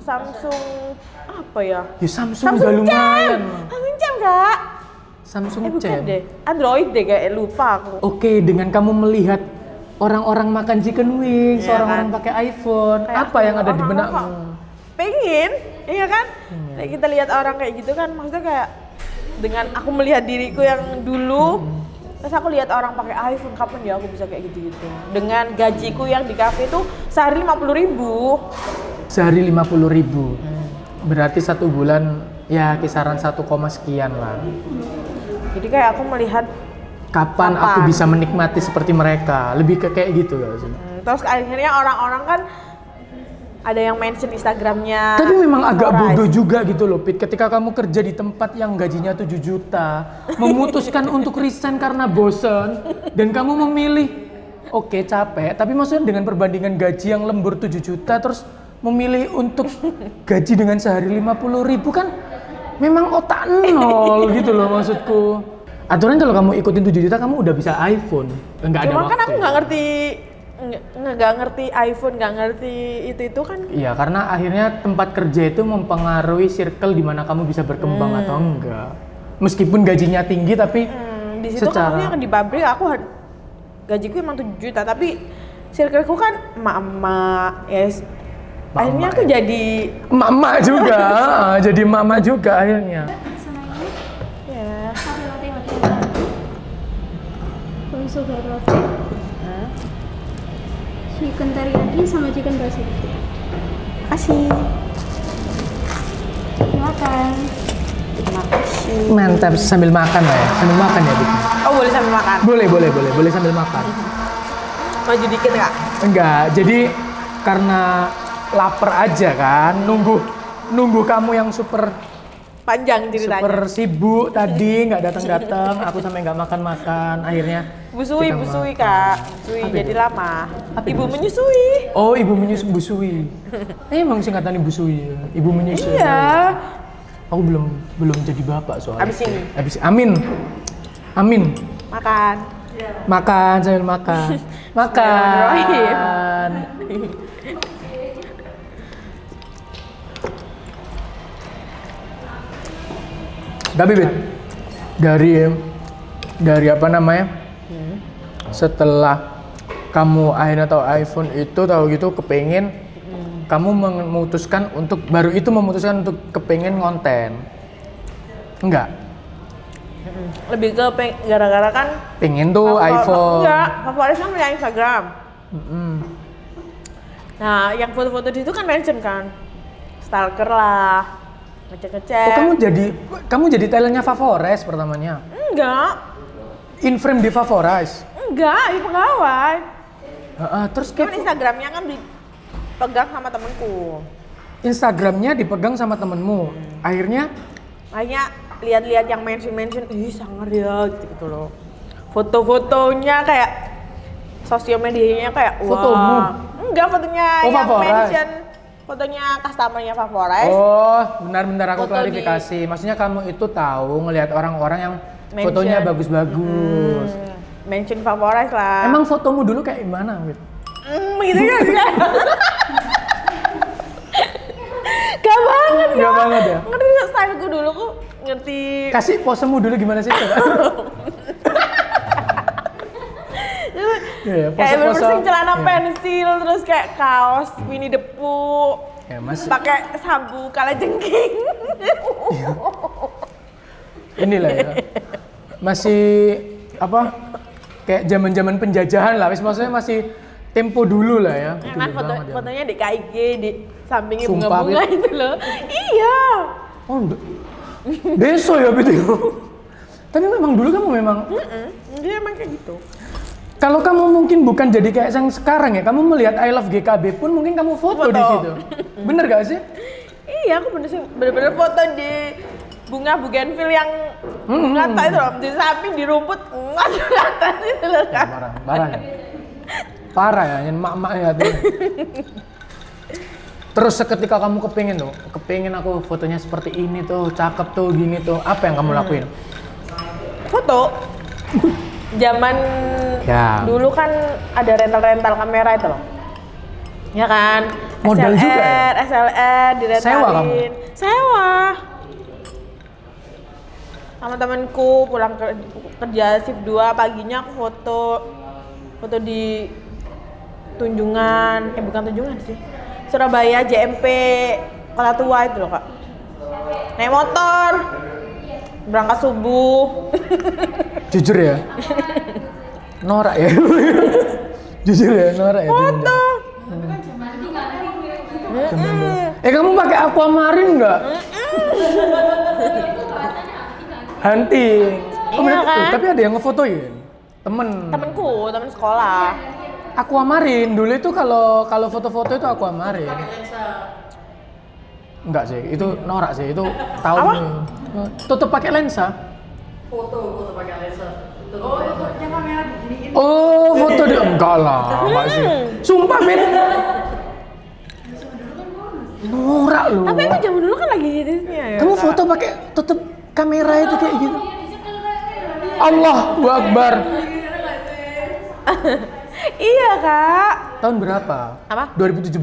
Samsung apa ya? Ya Samsung udah lumayan. Samsung Jam Kak. Samsung Bukan Cem. deh. Android deh kayak lupa aku. Oke, dengan kamu melihat orang-orang makan chicken wings, Iya orang-orang kan? pakai iPhone, Kayak apa yang ada di orang-orang benakmu? kok pengen, iya kan? Kayak kita lihat orang kayak gitu kan, maksudnya kayak dengan aku melihat diriku yang dulu, terus aku lihat orang pakai iPhone, kapan ya aku bisa kayak gitu-gitu? Dengan gajiku yang di kafe itu sehari 50.000. Sehari 50.000. Berarti 1 bulan ya kisaran 1, sekian lah. Jadi kayak aku melihat, Kapan aku bisa menikmati seperti mereka? Lebih ke kayak gitu gak sih? terus akhirnya orang-orang kan ada yang mention Instagramnya. Tapi memang agak Favorize. bodoh juga gitu loh, Pit. Ketika kamu kerja di tempat yang gajinya 7 juta, memutuskan untuk resign karena bosen, dan kamu memilih, oke capek, tapi maksudnya dengan perbandingan gaji yang lembur 7 juta, terus memilih untuk gaji dengan sehari 50.000 kan memang otak nol gitu loh maksudku. Aturan kalau kamu ikutin 7 juta kamu udah bisa iPhone. Enggak ada Cuma waktu. kan aku nggak ngerti iPhone, nggak ngerti itu kan. Iya, karena akhirnya tempat kerja itu mempengaruhi circle di mana kamu bisa berkembang atau enggak. Meskipun gajinya tinggi tapi Di situ kan maksudnya di pabrik aku gajiku emang 7 juta, tapi circleku kan emak-emak, yes. Akhirnya aku jadi emak-emak juga, jadi emak-emak juga akhirnya. Sama ini ya. satu roti baru, sugar roti, chicken teriyaki sama chicken basilic. Kasih. Makan. Terima kasih. Mantap, sambil makan lah ya, sambil makan ya Bik. Oh boleh sambil makan? Boleh sambil makan. Maju dikit nggak? Enggak, jadi karena lapar aja kan, nunggu kamu yang super Panjang ceritanya. sibuk tadi nggak datang, aku sampai nggak makan, akhirnya Busui kita makan. kak, busui Apa jadi itu? lama. Apa Ibu itu? menyusui. Oh, ibu busui. Emang singkatan ibu busui ya? Ibu menyusui. Iya. Aku belum jadi bapak soalnya. Abis ini. Amin. Makan. Makan sambil makan. Makan. Tapi Bet, dari apa namanya? Setelah kamu akhirnya tahu iPhone itu tahu gitu kepengen kamu memutuskan untuk kepengen konten. Enggak. Lebih ke gara-gara kan Pengen tuh iPhone. Enggak, favorit kan punya Instagram. Nah, yang foto-foto di situ kan mention kan. Stalker lah. Ngecek-ngecek. Oh, kamu jadi talentnya Favores pertamanya. Enggak. In frame di Favores. Enggak, di pegawai. Terus Cuman Instagramnya kan dipegang sama temenku. Instagramnya dipegang sama temenmu. Akhirnya Lihat-lihat yang mention, ih sangar ya gitu loh. Foto-fotonya kayak sosial medianya kayak Fotomu? Enggak, fotonya Oh, yang Favores. mention. Fotonya customernya Favores. Oh, benar aku Foto klarifikasi. Maksudnya kamu itu tahu ngelihat orang-orang yang Mention. fotonya bagus-bagus. Mention Favores lah. Emang fotomu dulu kayak gimana, Wit? Gitu kan? Gak banget Gak banget ya? Ngerti styleku dulu, aku ngerti. Kasih posemu dulu gimana sih? Iya, Kayak pose-pose. bersing celana Iya. pensil, terus kayak kaos Winnie the Pooh, Ya, Mas. pakai sabu kalajengking. Inilah ya. Masih apa? Kayak zaman-zaman penjajahan lah, maksudnya masih tempo dulu lah ya. Ya kan Dulu banget ya. fotonya di KIG, di sampingnya Sumpah, bunga-bunga Wit. itu loh. Iya. Oh, deso ya video. Tapi memang dulu kamu memang Dia emang kayak gitu. kalau kamu mungkin bukan jadi kayak yang sekarang ya, kamu melihat I Love GKB pun mungkin kamu foto di Foto. situ. Bener gak sih? Iya, aku bener-bener foto di bunga bougainville yang rata itu loh, di samping di rumput rata itu loh kan. Parah ya. Parah ya, yang mak-mak ya tuh. Terus seketika kamu kepingin aku fotonya seperti ini tuh, cakep tuh, gini tuh, apa yang kamu lakuin? Foto. Zaman Ya. dulu kan ada rental kamera itu loh. Ya kan? Modal SLR, juga ya? SLR direntalin. Sewa kamu? Sewa. Sama temanku pulang kerja shift 2 paginya aku foto di Tunjungan, bukan Tunjungan sih. Surabaya JMP Kota Tua itu loh, Kak. Naik motor. Berangkat subuh. Jujur ya? Norak ya? Jujur ya, norak ya? Foto. Kamu pakai aquamarine nggak? Hunting. Oh, Iya, berarti- kan? Tapi ada yang ngefotoin? Temen Temen sekolah. aquamarine dulu itu kalau foto-foto itu aquamarine. Enggak sih, itu norak sih, itu tahun Apa? tutup pakai lensa. Foto pakai lensa. Oh, tutupnya kamera begini. Oh, foto dia enggak lah, enggak sih. Sumpah, Fit. Norak loh. Tapi emang zaman dulu kan lagi hitsnya ya. Kamu Kak? foto pakai tutup kamera itu kayak gitu. Allahu Akbar. Iya kak. Tahun berapa? Apa? 2017.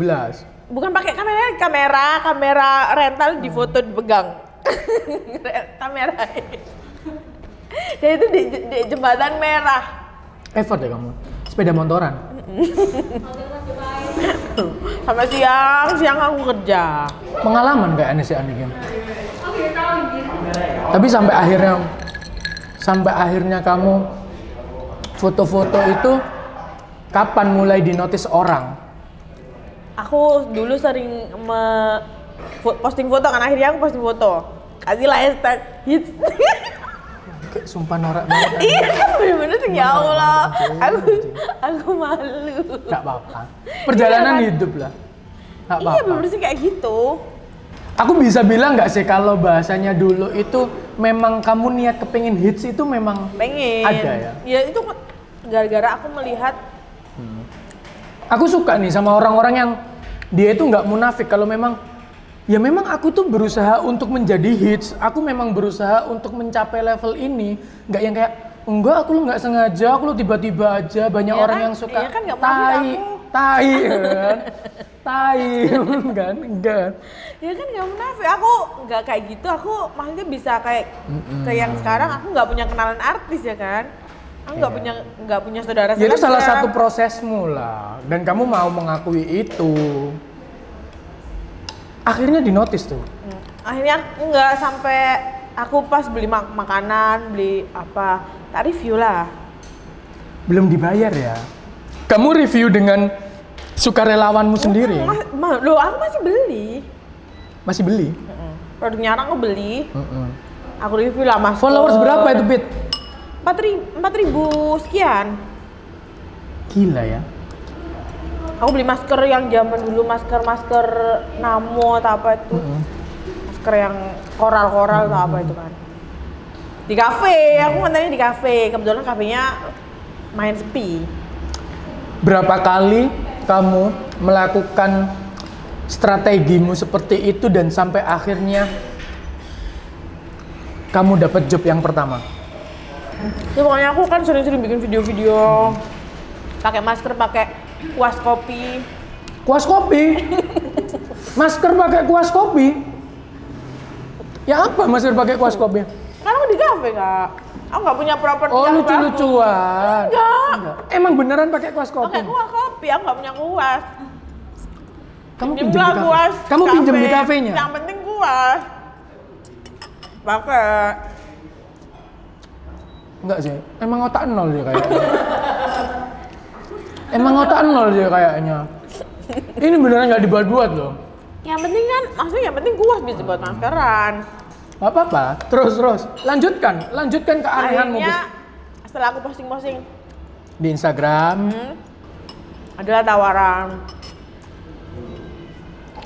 Bukan pakai kamera rental di foto dipegang. Kamera. Dan itu di jembatan merah. Effort ya kamu. Sepeda motoran. Sama siang aku kerja. Pengalaman kayaknya si Anikin. Tapi sampai akhirnya kamu foto-foto itu kapan mulai dinotis orang? Aku dulu sering posting foto kan, akhirnya aku posting foto. Kasihlah hashtag hits. Kayak sumpah norak banget. Iya kan bener-bener sih ya Allah. Aku malu. Gak apa-apa. Perjalanan Iya kan? hidup lah. Gak Iya apa-apa. bener-bener sih kayak gitu. Aku bisa bilang nggak sih kalau bahasanya dulu itu memang kamu niat kepengin hits itu memang Pengen. ada ya? Ya itu gara-gara aku melihat. Aku suka nih sama orang-orang yang dia itu nggak munafik kalau memang ya memang aku tuh berusaha untuk menjadi hits, aku memang berusaha untuk mencapai level ini, nggak yang kayak enggak aku lu nggak sengaja, aku lu tiba-tiba aja banyak Iya orang kan? yang suka Iya kan, nggak munafik aku. tai kan, tai kan, enggak. Ya kan nggak munafik, aku nggak kayak gitu, aku maksudnya bisa kayak yang sekarang aku nggak punya kenalan artis ya kan, aku nggak punya saudara. Ya itu salah satu prosesmu lah, dan kamu mau mengakui itu. Akhirnya dinotis tuh. Akhirnya aku nggak sampai aku pas beli makanan, beli apa, tak review lah. Belum dibayar ya? Kamu review dengan sukarelawanmu sendiri? Loh aku masih beli. Masih beli? Produknya orang aku beli. Aku review lah mas. Followers berapa itu, Pit? 4.000 sekian. Gila ya. Aku beli masker yang zaman dulu, masker Namo atau apa itu. Masker yang koral-koral atau apa itu kan. Di kafe, aku nganterin di kafe. Kebetulan kafenya main sepi. Berapa kali kamu melakukan strategimu seperti itu dan sampai akhirnya kamu dapat job yang pertama? Ya pokoknya aku kan sering-sering bikin video-video pakai masker, pakai kuas kopi. Kuas kopi? Masker pakai kuas kopi? Ya apa masker pakai kuas kopi? Kan aku di kafe kak. Aku nggak punya properti Oh yang bagus. lucu-lucuan. Enggak. Emang beneran pakai kuas kopi? Pakai kuas kopi, aku nggak punya kuas. Kamu Pinjem pinjam lah di kafe? kuas. Kamu pinjam di kafenya? Yang penting kuas. Pakai. Enggak sih, emang otak nol dia kayaknya. Emang otak nol dia kayaknya. Ini beneran nggak dibuat-buat loh. Yang penting kan, maksudnya yang penting kuas bisa buat maskeran. Gak apa-apa, terus. Lanjutkan keanehanmu. Akhirnya setelah aku posting-posting Di Instagram. adalah tawaran.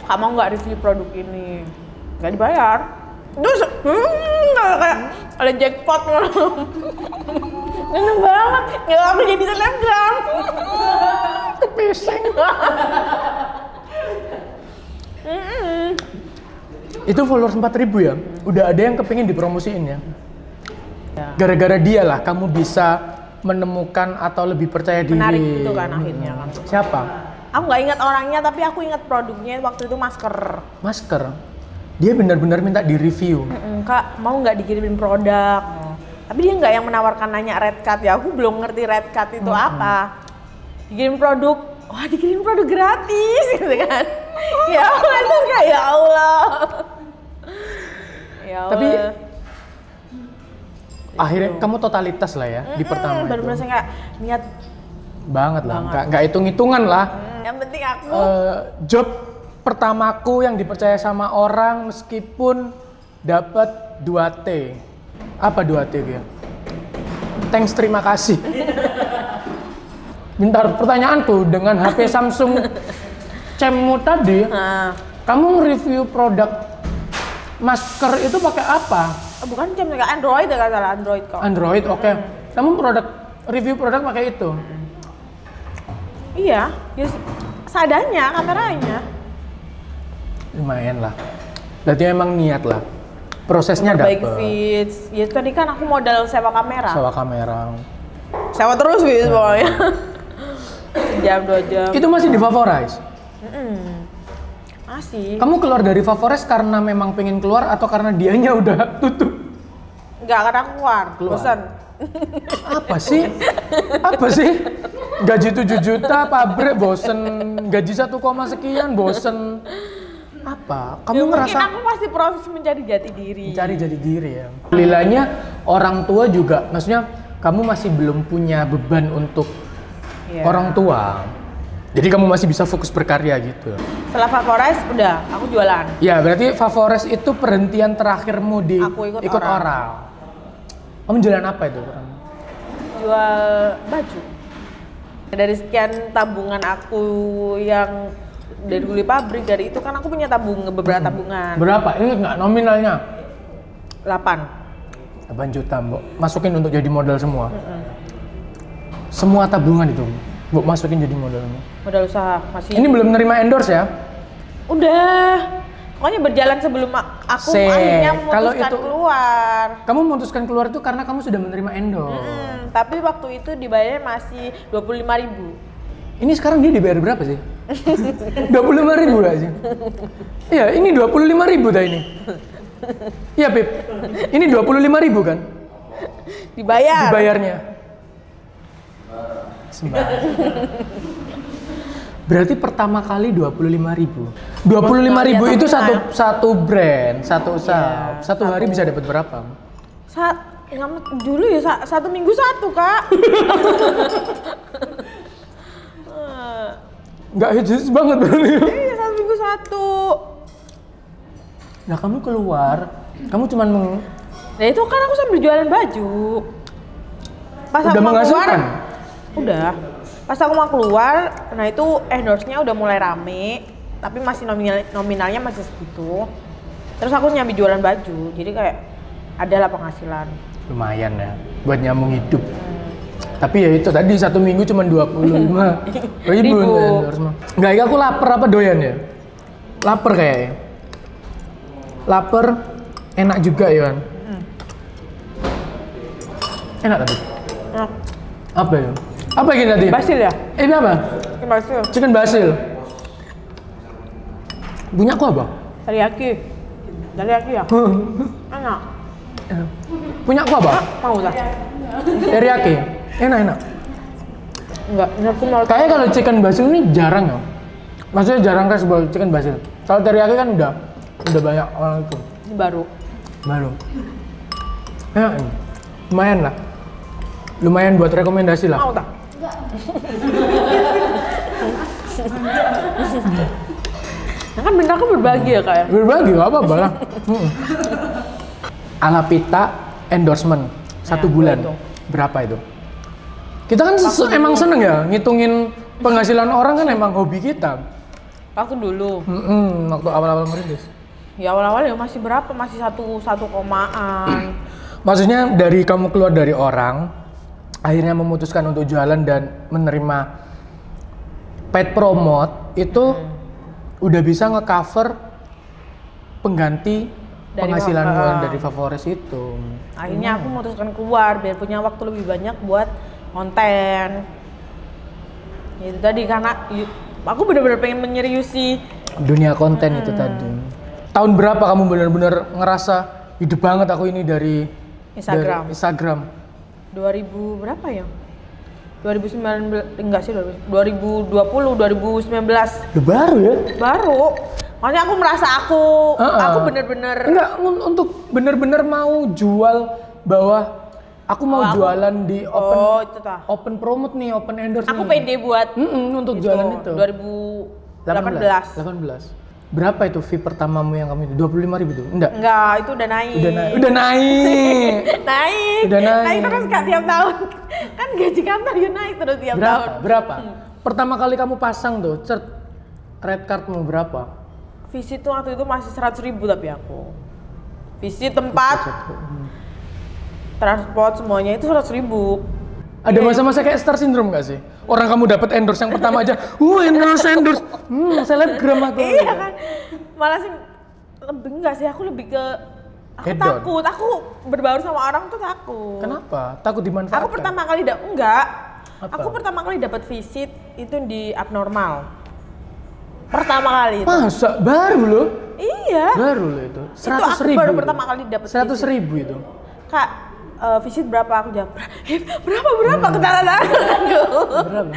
Kamu nggak review produk ini, nggak dibayar. Terus, kayak ada jackpot loh. Seneng banget, nggak aku jadi selebgram. Kepiseng. Itu followers 4.000 ya? Udah ada yang kepingin dipromosiin ya? Gara-gara dia lah kamu bisa menemukan atau lebih percaya diri. Menarik itu kan akhirnya kan. Siapa? Aku nggak ingat orangnya, tapi aku ingat produknya waktu itu masker. Masker. Dia benar-benar minta di-review. Kak, mau nggak dikirimin produk? Tapi dia nggak yang menawarkan nanya red card ya. Aku belum ngerti red card itu apa. Dikirim produk, wah dikirim produk gratis gitu kan. Ya Allah, itu kayak ya Allah. Ya Allah. Tapi akhirnya kamu totalitas lah ya di pertama bener-bener itu. saya nggak niat Banget lah, nggak hitung-hitungan lah. yang penting aku Job pertamaku yang dipercaya sama orang meskipun dapat 2T. Apa 2T dia? Thanks, terima kasih. Bentar, pertanyaanku dengan HP Samsung Cemmu tadi, kamu review produk masker itu pakai apa? bukan jam kayak Android ya, nggak salah Android kok. Android, oke. Kamu review produk pakai itu? Iya, ya, seadanya kameranya. Lumayan lah. Berarti memang niat lah. Prosesnya Baik dapet. fits. Ya tadi kan aku modal sewa kamera. Sewa kamera. Sewa terus fits pokoknya. Jam 2 jam. Itu masih di Favorize? Masih. Kamu keluar dari Favorize karena memang pengen keluar atau karena dianya udah tutup? Enggak, karena aku keluar. Keluar. Bosan. Apa sih? Apa sih? Gaji 7 juta, pabrik bosen. Gaji 1, sekian bosen. Apa? Kamu Ya, ngerasa mungkin aku masih proses mencari jati diri. mencari jadi diri ya? Lilanya orang tua juga, maksudnya kamu masih belum punya beban untuk Iya. orang tua. Jadi kamu masih bisa fokus berkarya gitu. Setelah Favorize udah, aku jualan. Ya, berarti Favorize itu perhentian terakhirmu di Aku ikut orang. orang. Kamu jualan apa itu? Jual baju. Dari sekian tabungan aku yang dari dulu di pabrik, dari itu kan aku punya beberapa tabungan. Berapa? Ini nggak nominalnya? 8. 8 juta, Mbok. Masukin untuk jadi modal semua. Semua tabungan itu, Mbok masukin jadi modal. Modal usaha masih. Ini belum nerima endorse ya? Udah. Pokoknya berjalan sebelum aku Se, akhirnya kalau memutuskan itu- keluar. Kamu memutuskan keluar itu karena kamu sudah menerima endorse. Tapi waktu itu dibayarnya masih 25.000. Ini sekarang dia dibayar berapa sih? 25.000 gak sih? Iya, ini 25.000 dah ini. Iya, Pip. Ini 25.000 kan? Dibayar. Dibayarnya. Sembarang. Berarti pertama kali 25.000. 25.000 itu satu brand, satu usaha. Iya, Satu hari bisa dapat berapa? Dulu ya satu minggu satu, Kak. Nggak hits banget berarti. Iya, satu minggu satu. Nah, kamu keluar, kamu cuman Nah itu kan aku sambil jualan baju. Pas udah aku mau menghasilkan. keluar, udah. Pas aku mau keluar, nah itu endorse-nya udah mulai rame, tapi masih nominalnya masih segitu. Terus aku nyambi jualan baju, jadi kayak adalah penghasilan. Lumayan ya, buat nyambung hidup. Tapi ya itu tadi satu minggu cuma 25 ribu. Enggak, aku lapar apa doyan ya? Lapar kayaknya. Lapar, enak juga ya. Enak tadi. Nah, Apa ya? Apa ini tadi? basil ya? Ini apa? Ini basil. Chicken basil. Punya aku apa? Teriyaki. Teriyaki ya? Enak. Punya aku apa? Mau tak? Teriyaki. Enak. Enggak, ini aku mau. Kayaknya kalau chicken basil ini jarang ya. Maksudnya jarang res buat chicken basil. Kalau teriyaki kan udah banyak orang itu. Ini baru. Baru. Enak ini. Lumayan lah. Lumayan buat rekomendasi lah. Mau tak? Nah kan bener aku berbagi ya, Kak ya? Berbagi gak apa-apa lah. Alapita endorsement 1 Ya, bulan. hitung. Berapa itu? Kita kan emang seneng ya ngitungin penghasilan orang, kan emang hobi kita. Waktu dulu. Waktu awal-awal merintis. Ya awal-awal ya masih berapa? Masih satu komaan. Maksudnya dari kamu keluar dari orang, akhirnya memutuskan untuk jualan dan menerima paid promote itu udah bisa nge-cover pengganti Dari penghasilanmu dari Favorize itu. Akhirnya aku memutuskan keluar biar punya waktu lebih banyak buat konten. Ya itu tadi karena aku benar-benar pengen menyeriusi Dunia konten itu tadi. Tahun berapa kamu benar-benar ngerasa hidup banget aku ini dari Instagram. dari Instagram? 2000 berapa ya? 2019 enggak sih 2020 2019 Udah baru ya? baru. Makanya aku merasa aku bener-bener Enggak, untuk bener-bener mau jual bahwa aku mau jualan di open itu tah. open promote nih, open endorse Aku nih. pede buat Untuk jualan itu 2018. 18. Berapa itu fee pertamamu yang kamu itu? 25.000 tuh? Enggak. Enggak, itu udah naik. Udah naik. naik. Udah naik. Naik terus Kak tiap tahun. Kan gaji kantor ya naik terus tiap tahun. Berapa? Pertama kali kamu pasang tuh, red cardmu berapa? Visit tuh waktu itu masih 100.000 tapi aku. Visit tempat, transport semuanya itu 100.000. Ada masa-masa kayak star syndrome gak sih? Orang kamu dapat endorse yang pertama aja, endorse, selebgram aku. Iya kan. malah sih lebih enggak sih, aku lebih ke aku Hedon. takut, aku berbaur sama orang tuh takut. Kenapa? Takut dimanfaatkan? Aku pertama kali enggak. Apa? Aku pertama kali dapat visit itu di abnormal. Pertama kali itu. Masa? Baru loh? Iya. Baru loh itu. 100 aku ribu. baru itu. pertama kali dapat 100 ribu itu. Kak, visit berapa? Aku jawab, berapa? Ketahuan aku. Berapa?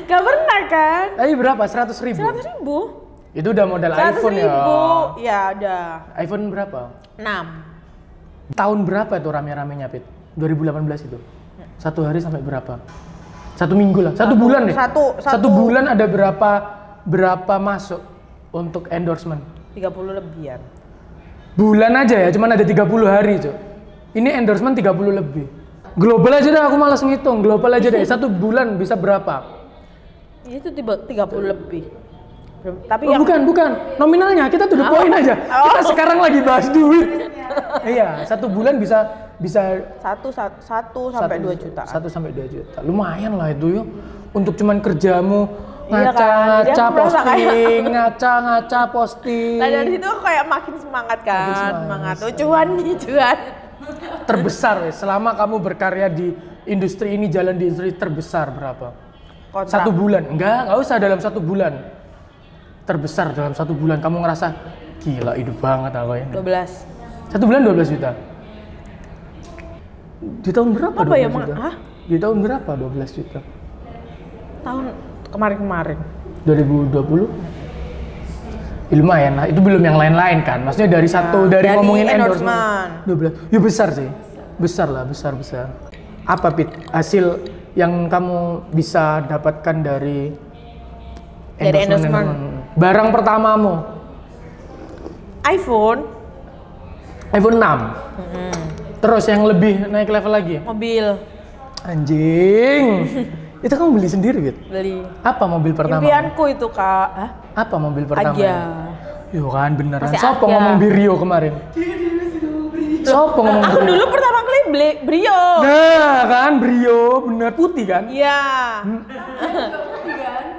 Gak pernah kan? Tadi berapa? 100 ribu? 100 ribu. Itu udah modal 100 iPhone ya? ribu. Ya udah. iPhone berapa? 6. Tahun berapa itu rame-ramenya, Pit? 2018 itu? Satu hari sampai berapa? Satu minggu lah, satu bulan deh. Satu bulan ada berapa masuk untuk endorsement? 30 lebihan. Bulan aja ya, cuman ada 30 hari, Cok. Ini endorsement 30 lebih. Global aja deh, aku malas ngitung. Global aja deh, satu bulan bisa berapa? Itu 30 lebih. Tapi Oh, bukan. Nominalnya, kita to the point aja. Kita sekarang lagi bahas duit. Iya, satu bulan bisa 1 sampai 2 juta. 1 sampai 2 juta. Lumayan lah itu yuk. Untuk cuman kerjamu Iya kan, jadi ngaca aku merasa posting, ngaca posting. Nah dari situ aku kayak makin semangat kan, Makin semangat. semangat. Oh, cuan. Terbesar ya, selama kamu berkarya di industri ini, jalan di industri terbesar berapa? Kontrak. 1 bulan? Enggak usah dalam 1 bulan. Terbesar dalam 1 bulan, kamu ngerasa gila hidup banget aku ya. 12. 1 bulan 12 juta. Di tahun berapa Apa 12 ya, juta? Hah? Di tahun berapa 12 juta? Tahun kemarin. 2020? Ya, lumayan lah, itu belum yang lain-lain kan. Maksudnya dari dari ngomongin endorsement. 12. Ya besar sih. Besar lah, besar. Apa Pit hasil yang kamu bisa dapatkan dari endorsement? Barang pertamamu? iPhone, 6. Terus yang lebih naik level lagi? mobil, Anjing. Itu kamu beli sendiri, Bit? beli. Apa mobil pertama? Impianku itu, Kak. Hah? Apa mobil pertama? Aja. Yo kan beneran. Masih Sopo Agya. ngomong Brio kemarin? Sopo ngomong Aku Brio? dulu pertama kali beli Brio. Nah kan Brio, bener putih kan? Iya.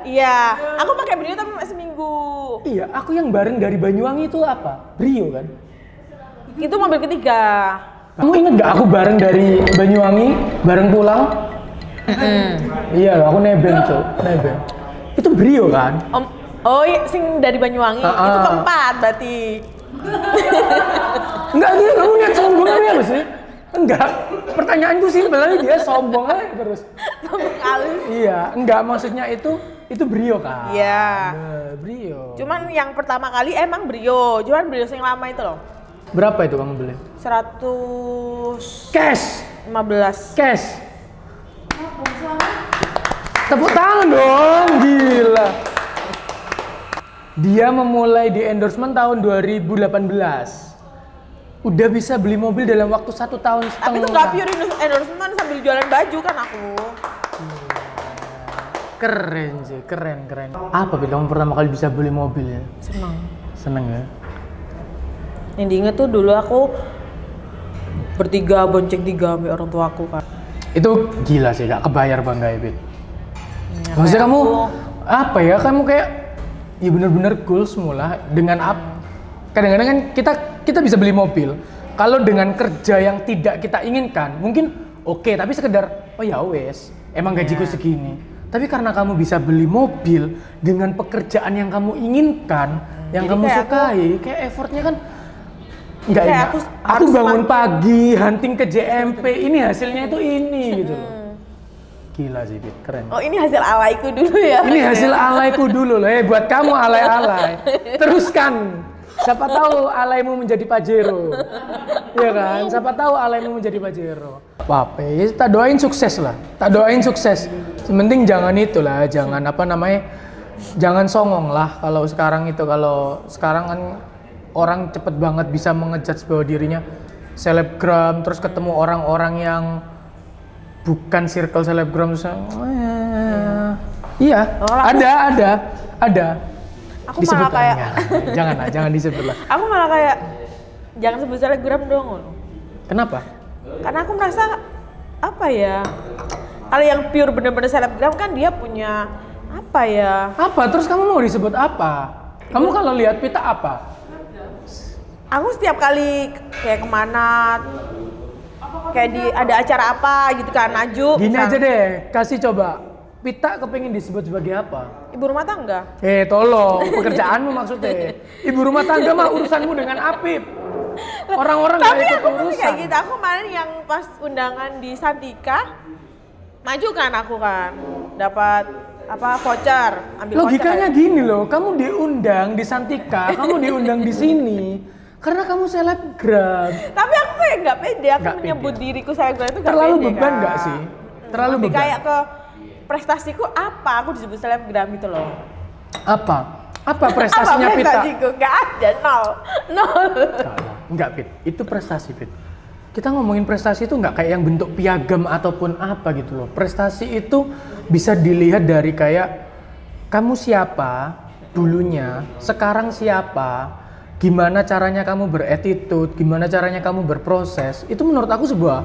Iya. Aku pakai Brio tapi seminggu. Iya, aku yang bareng dari Banyuwangi itu apa? Brio kan? Itu mobil ketiga. Kamu inget gak aku bareng dari Banyuwangi, bareng pulang? Iya loh, aku nebeng Cok, nebeng. Itu Brio kan? Oh iya, sing dari Banyuwangi. Itu keempat berarti. Enggak, dia kamu lihat sombongannya apa sih? Enggak, pertanyaanku sih sebenarnya dia sombong aja terus. Sombong kali. Iya, enggak maksudnya itu Brio kan? Iya. Nah, Brio. Cuman yang pertama kali emang Brio. Cuman Brio yang lama itu loh. Berapa itu kamu beli? 115. Cash. Tepuk tangan dong, gila. Dia memulai di endorsement tahun 2018. Udah bisa beli mobil dalam waktu 1 tahun setengah. Tapi itu nggak pure endorsement, sambil jualan baju kan aku. Keren sih, keren. Apa kamu pertama kali bisa beli mobil ya? Seneng ya? Yang diinget tuh dulu aku bertiga bonceng 3 sama orang tua aku kan. Itu gila sih, gak kebayar Bang Gaibit. Ya, Maksudnya kayak kamu aku- apa ya? Kamu kayak ya bener-bener goals mula dengan kadang-kadang kan kita bisa beli mobil. Kalau dengan kerja yang tidak kita inginkan, mungkin oke, tapi sekedar oh ya wes, emang gajiku segini. Tapi karena kamu bisa beli mobil dengan pekerjaan yang kamu inginkan, yang Jadi kamu kayak sukai, kayak effortnya kan nggak kayak enak. aku Aku harus bangun semakin- pagi, hunting ke JMP, ini hasilnya itu ini gitu loh. Gila sih, Bit, keren. Oh ini hasil alaiku dulu ya. Ini hasil alaiku dulu loh, buat kamu alay-alay. Teruskan. Siapa tahu alaimu menjadi Pajero. Iya kan? Siapa tahu alaimu menjadi Pajero. Apa ya, tak doain sukses lah. Tak doain sukses. Sementing jangan itulah, jangan jangan songong lah kalau sekarang kan orang cepet banget bisa mengejudge bahwa dirinya selebgram, terus ketemu orang-orang yang bukan circle selebgram terus iya, ada. Aku Disebut malah kayak jangan disebut lah. aku malah kayak jangan sebut selebgram dong. Kenapa? Karena aku merasa apa ya? Kalau yang pure bener-bener selebgram kan dia punya apa ya? Apa? Terus kamu mau disebut apa? Kamu kalau lihat pita apa? aku setiap kali kayak kemana, kayak ada acara apa gitu kan, maju. Gini misal, aja deh, kasih coba. Pita kepengin disebut sebagai apa? Ibu rumah tangga. Tolong, pekerjaanmu maksudnya. Ibu rumah tangga mah urusanmu dengan Apip. Orang-orang gak Tapi ikut aku pasti urusan. kayak gitu. Aku kemarin yang pas undangan di Santika, maju kan aku kan, dapat apa voucher, ambil Logikanya voucher. gini loh, kamu diundang di Santika, kamu diundang di sini karena kamu selebgram. Tapi aku kayak nggak pede, aku Nggak menyebut pede. diriku selebgram itu nggak Terlalu pede, beban Kak. nggak sih? Terlalu Lebih beban. kayak ke prestasiku apa, aku disebut selebgram gitu loh. Apa? Apa prestasinya Apa Pita? prestasiku? Nggak ada, nol. Enggak, Pit. Itu prestasi, Pit. Kita ngomongin prestasi itu nggak kayak yang bentuk piagam ataupun apa gitu loh. Prestasi itu bisa dilihat dari kayak kamu siapa dulunya, sekarang siapa, gimana caranya kamu beretitude, gimana caranya kamu berproses. Itu menurut aku sebuah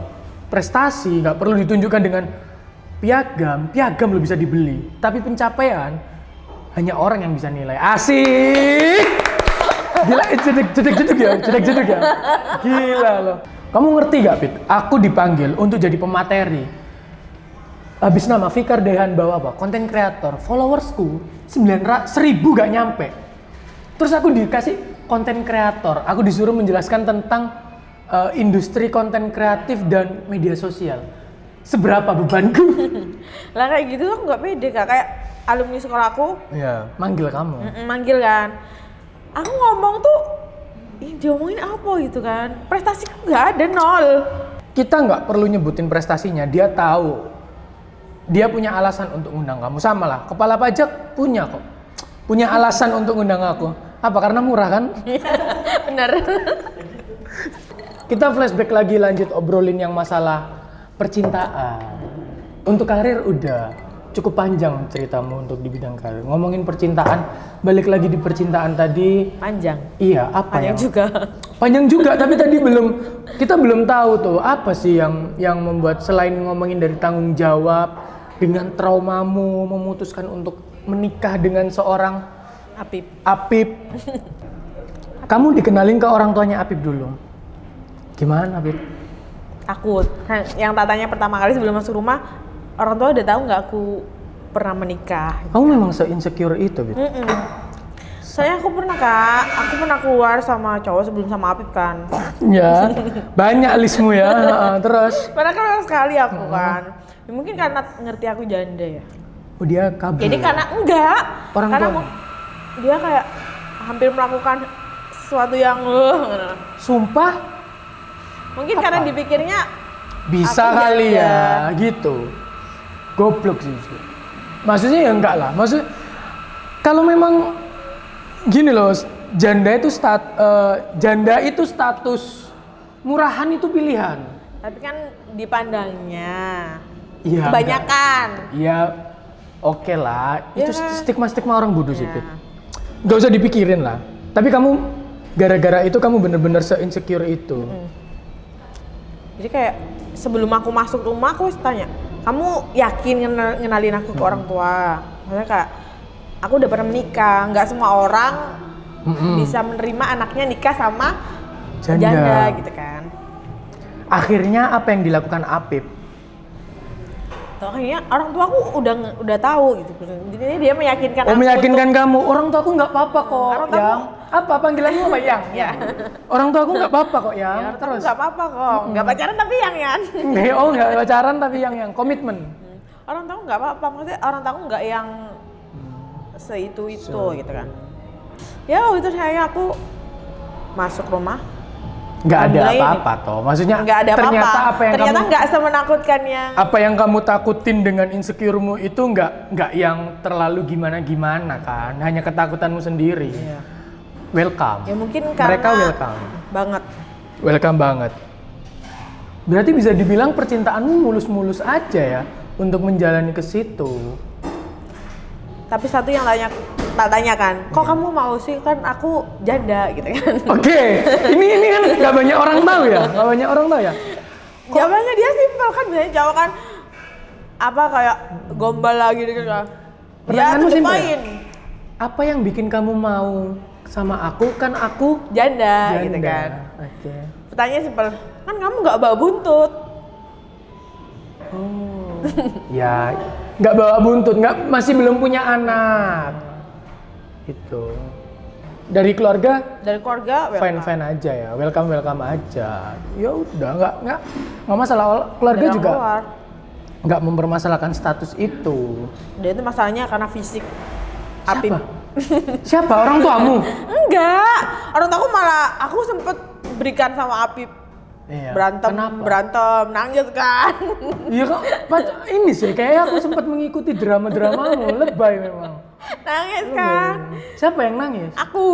prestasi, nggak perlu ditunjukkan dengan piagam. Piagam lo bisa dibeli, tapi pencapaian hanya orang yang bisa nilai. Asik! Gila, jedek ya. Gila loh. Kamu ngerti gak, Pit? Aku dipanggil untuk jadi pemateri. Habis nama Fikar Dehan bawa apa? Konten kreator. Followersku 1.000 gak nyampe. Terus aku dikasih konten kreator. Aku disuruh menjelaskan tentang industri konten kreatif dan media sosial. Seberapa bebanku? Lah kayak gitu aku nggak pede, Kak. Kayak alumni sekolahku Iya, manggil kamu. manggil kan. Aku ngomong tuh, ih diomongin apa gitu kan. Prestasiku nggak ada, nol. Kita nggak perlu nyebutin prestasinya, dia tahu. Dia punya alasan untuk ngundang kamu. Sama lah, kepala pajak punya kok. Punya alasan untuk ngundang aku. Apa? Karena murah kan? Bener. Kita flashback lagi, lanjut obrolin yang masalah percintaan. Untuk karir udah cukup panjang ceritamu untuk di bidang karir. Ngomongin percintaan, balik lagi di percintaan tadi. Panjang. Iya, apa Panjang yang juga. panjang juga, tapi tadi kita belum tahu tuh apa sih yang membuat selain ngomongin dari tanggung jawab dengan traumamu memutuskan untuk menikah dengan seorang Apip. Kamu dikenalin ke orang tuanya Apip dulu. Gimana, Apip? Takut. Yang tatanya pertama kali sebelum masuk rumah, orang tua udah tahu nggak aku pernah menikah. Kamu memang se-insecure itu, Apip? Soalnya aku pernah keluar sama cowok sebelum sama Apip kan. Ya, banyak listmu ya. Terus? Pernah keluar sekali aku kan. Ya, mungkin karena ngerti aku janda ya. Oh, dia kabur. Jadi karena enggak. Orang karena tua? dia kayak hampir melakukan sesuatu yang Sumpah? mungkin Apa? karena dipikirnya Bisa aku kali janda. ya, gitu. Goblok sih. Maksudnya ya enggak lah. Maksud kalau memang gini loh, janda itu status, murahan itu pilihan. Tapi kan dipandangnya Iya. kebanyakan. Iya, oke lah. Itu Ya kan? stigma orang bodoh sih, Ya. Pit. Gak usah dipikirin lah. Tapi kamu gara-gara itu kamu bener-bener se-insecure itu. Jadi kayak sebelum aku masuk rumah aku tanya, kamu yakin ngenalin aku ke orang tua? Maksudnya kayak aku udah pernah menikah, nggak semua orang bisa menerima anaknya nikah sama janda gitu kan. Akhirnya apa yang dilakukan Apip? Tuh, akhirnya orang tua aku udah tahu gitu. Jadi dia meyakinkan aku. Meyakinkan kamu, orang tua aku nggak apa-apa kok. Orang tua Yang apa panggilanmu apa yang? Ya. Orang tua aku nggak apa-apa kok yang. Ya, orang tua Terus? nggak apa-apa kok. Nggak pacaran tapi yang. Nggak pacaran tapi yang komitmen. Orang tua nggak apa-apa, maksudnya orang tua nggak yang itu gitu kan. Ya itu saya aku masuk rumah. Nggak ada Mulai apa-apa toh. Maksudnya Nggak ada ternyata apa-apa. apa yang Ternyata kamu nggak semenakutkan yang. apa yang kamu takutin dengan insecure-mu itu nggak yang terlalu gimana-gimana kan. Hanya ketakutanmu sendiri. Iya. Welcome. Ya mungkin karena Mereka welcome. banget. Welcome banget. Berarti bisa dibilang percintaanmu mulus-mulus aja ya untuk menjalani ke situ. Tapi satu yang tak tanya kan, kok kamu mau sih, kan aku janda gitu kan. Oke, ini kan nggak banyak orang tahu ya, nggak banyak orang tahu ya. Jawabannya dia simpel kan, biasanya cowok kan apa kayak gombal lagi gitu kan. Dia Pertanyaanmu tuh simpel ya? main. Apa yang bikin kamu mau sama aku kan aku janda gitu kan. Oke. Pertanyaan simpel, kan kamu nggak bawa buntut. Oh. Ya, nggak bawa buntut, masih belum punya anak. Gitu. Dari keluarga welcome. fine aja ya, welcome aja. Ya udah, nggak masalah. Keluarga Dari juga luar. nggak mempermasalahkan status itu. Dan itu masalahnya karena fisik. Apip. Siapa? Orang tuamu? Enggak, orang tua aku malah aku sempet berikan sama Apip. Iya. Berantem, nangis kan. Iya kok, ini sih kayak aku sempat mengikuti drama-dramamu, lebay memang. Nangis kan. Siapa yang nangis? Aku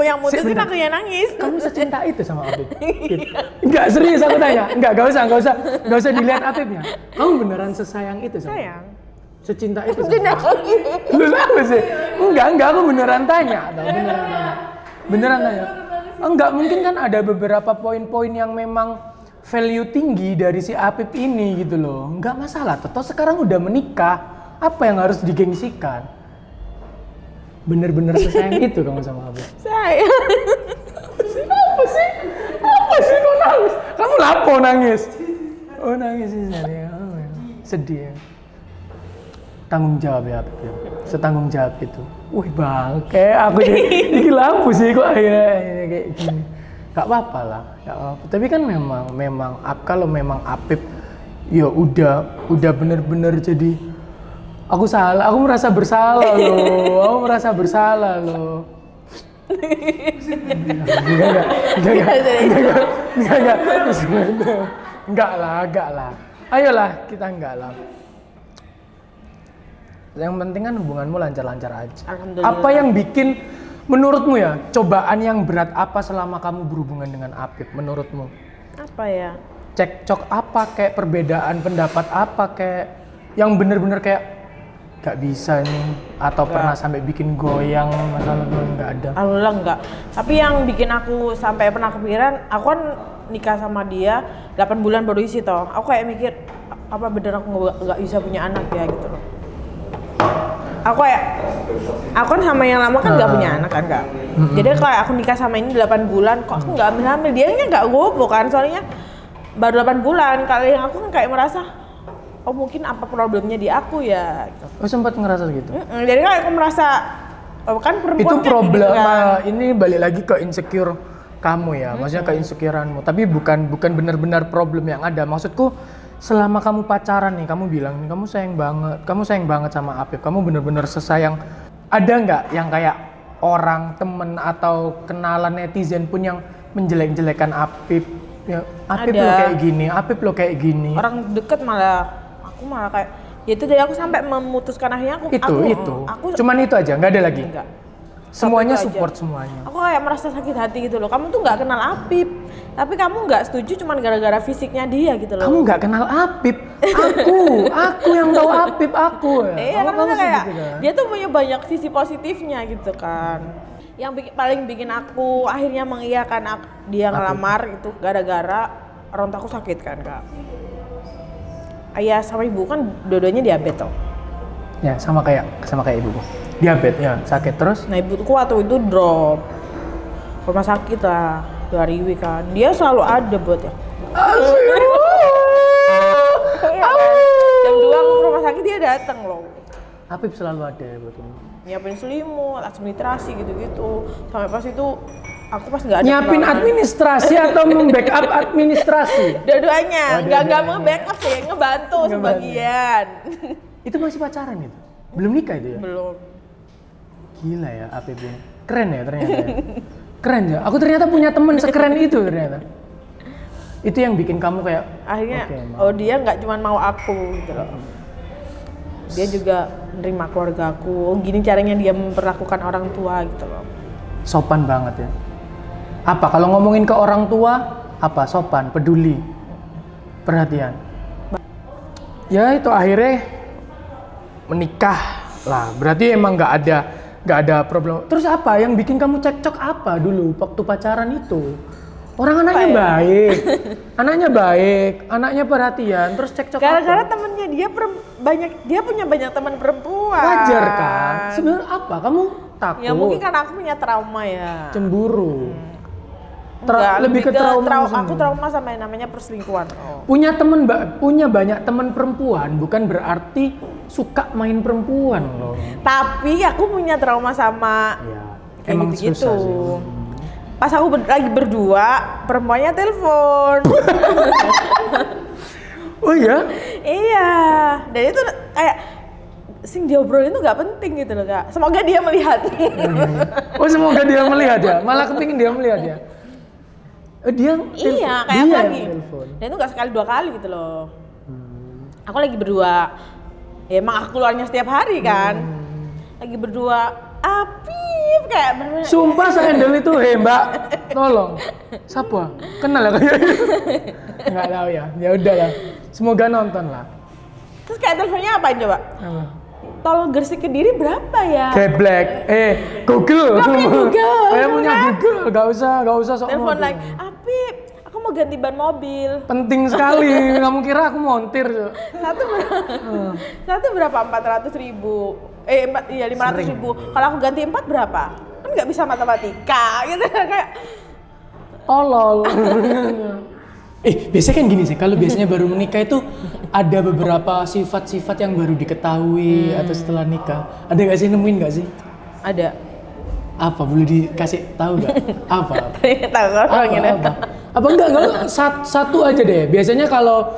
yang mutusin, bentar. aku yang nangis. Kamu secinta itu sama Apip? Gitu. Enggak, serius aku tanya. Enggak usah dilihat Apipnya. Kamu beneran sesayang itu sama? Sayang. Secinta itu sama? Lu apa sih? Enggak, aku beneran tanya. Beneran tanya. Enggak, mungkin kan ada beberapa poin-poin yang memang value tinggi dari si Apip ini gitu loh. Enggak masalah, toh sekarang udah menikah. Apa yang harus digengsikan? Bener-bener sesayang itu kamu sama Apip? Sayang. Apa sih kok nangis? Kamu lapo nangis? Oh nangis sih ya. Sedih ya. Tanggung jawab ya Apip ya. Setanggung jawab itu. Wih bang, kayak aku jadi lapo sih kok akhirnya kayak gini. Gak apa-apa lah, gak apa-apa. Tapi kan memang kalau memang Apip ya udah bener-bener jadi aku merasa bersalah loh. Enggak lah. Ayolah, kita enggak lah. Yang penting kan hubunganmu lancar-lancar aja. Alhamdulillah. Apa yang bikin menurutmu ya, cobaan yang berat apa selama kamu berhubungan dengan Apip menurutmu? Apa ya? Cekcok apa kayak perbedaan pendapat apa kayak yang bener-bener kayak gak bisa nih atau pernah sampai bikin goyang masalah gue nggak ada? Alhamdulillah enggak. Tapi yang bikin aku sampai pernah kepikiran, aku kan nikah sama dia 8 bulan baru isi toh. Aku kayak mikir apa bener aku nggak bisa punya anak ya gitu loh. Aku kan sama yang lama kan nggak punya anak kan Kak. Jadi kayak aku nikah sama ini 8 bulan, kok aku nggak hamil, dia nggak gopo kan, soalnya baru 8 bulan. Kalau yang aku kan kayak merasa, oh mungkin apa problemnya di aku ya gitu. Oh sempat ngerasa gitu? Jadi kan aku merasa, oh, kan perempuan Itu kan problem, gitu kan. ini balik lagi ke insecure kamu ya, maksudnya ke insecureanmu. Tapi bukan benar-benar problem yang ada. Maksudku selama kamu pacaran nih, kamu bilang nih kamu sayang banget sama Apip, kamu bener-bener sesayang. Ada nggak yang kayak orang, temen atau kenalan netizen pun yang menjelek-jelekan Apip? Ya, Apip lo kayak gini, Apip lo kayak gini. Orang deket aku malah kayak, ya itu dari aku sampai memutuskan akhirnya aku. Cuman itu aja, nggak ada lagi. Enggak. Semuanya support semuanya. Aku kayak merasa sakit hati gitu loh. Kamu tuh nggak kenal Apip, tapi kamu nggak setuju cuman gara-gara fisiknya dia gitu loh. Kamu nggak kenal Apip, aku yang tahu Apip aku. Iya kan kayak dia tuh punya banyak sisi positifnya gitu kan. Yang paling bikin aku akhirnya mengiyakan dia ngelamar itu gara-gara orang tua aku sakit kan Kak. Ayah sama ibu kan dua-duanya diabetes toh. Ya sama kayak ibuku. Diabetes ya, sakit terus. Nah ibuku waktu itu drop rumah sakit lah 2 hari kan. Dia selalu ada buat ya. Jam 2 aku ke rumah sakit dia datang loh. Apip selalu ada ya buat kamu. Nyiapin selimut, administrasi gitu-gitu. Sampai pas itu aku pas nggak ada. Nyiapin administrasi atau membackup administrasi? Dua-duanya, nggak nge-backup sih, ngebantu sebagian. Itu masih pacaran itu? Belum nikah itu ya? Belum. Gila ya Apip ini. Keren ya ternyata ya? Keren ya? Aku ternyata punya temen sekeren itu ternyata. Itu yang bikin kamu kayak akhirnya, dia nggak cuma mau aku gitu loh. Dia juga menerima keluarga aku. Oh gini caranya dia memperlakukan orang tua gitu loh. Sopan banget ya. Apa kalau ngomongin ke orang tua, apa sopan, peduli, perhatian. Ya itu akhirnya menikah lah. Berarti emang nggak ada problem. Terus apa yang bikin kamu cekcok apa dulu waktu pacaran itu? Orang anaknya baik, anaknya perhatian, terus cekcok gara-gara apa? temennya dia punya banyak teman perempuan. Wajar kan? Sebenarnya apa? Takut. Ya mungkin karena aku punya trauma ya. Cemburu. Enggak, Lebih ke trauma. aku trauma sama yang namanya perselingkuhan. Oh. Punya banyak teman perempuan bukan berarti suka main perempuan loh. Tapi aku punya trauma sama Ya, kayak emang gitu-gitu. susah sih. Pas aku lagi berdua, perempuannya telepon. Oh iya? Iya, dan itu kayak sing diobrolin itu nggak penting gitu loh Kak. Semoga dia melihat. Oh semoga dia melihat ya. Malah kepingin dia melihat ya. Dia Iya, kayak dia aku yang lagi. telepon. Dan itu nggak sekali 2 kali gitu loh. Aku lagi berdua. Ya emang aku keluarnya setiap hari kan. Lagi berdua, Apip kayak bener-bener. Sumpah sehandle itu, Mbak, tolong. Siapa? Kenal ya kayaknya? Nggak tahu ya. Ya udahlah. Semoga nonton lah. Terus kayak teleponnya apain coba? Apa? Tol Gresik Kediri berapa ya? Geblek. Google. Gak punya Google, Saya punya kan? Google. Gak usah sok Telepon model. lagi, Apip, aku mau ganti ban mobil. Penting sekali. Kamu kira aku montir? Satu berapa? 400.000. 500.000. Kalau aku ganti 4 berapa? Kan nggak bisa matematika gitu kayak. Tolol. Biasanya kan gini sih, kalau biasanya baru menikah itu ada beberapa sifat-sifat yang baru diketahui atau setelah nikah. Ada nggak sih, nemuin nggak sih? Ada. Apa, boleh dikasih tahu nggak? Apa? Tahu orang ini. Apa enggak, satu aja deh. Biasanya kalau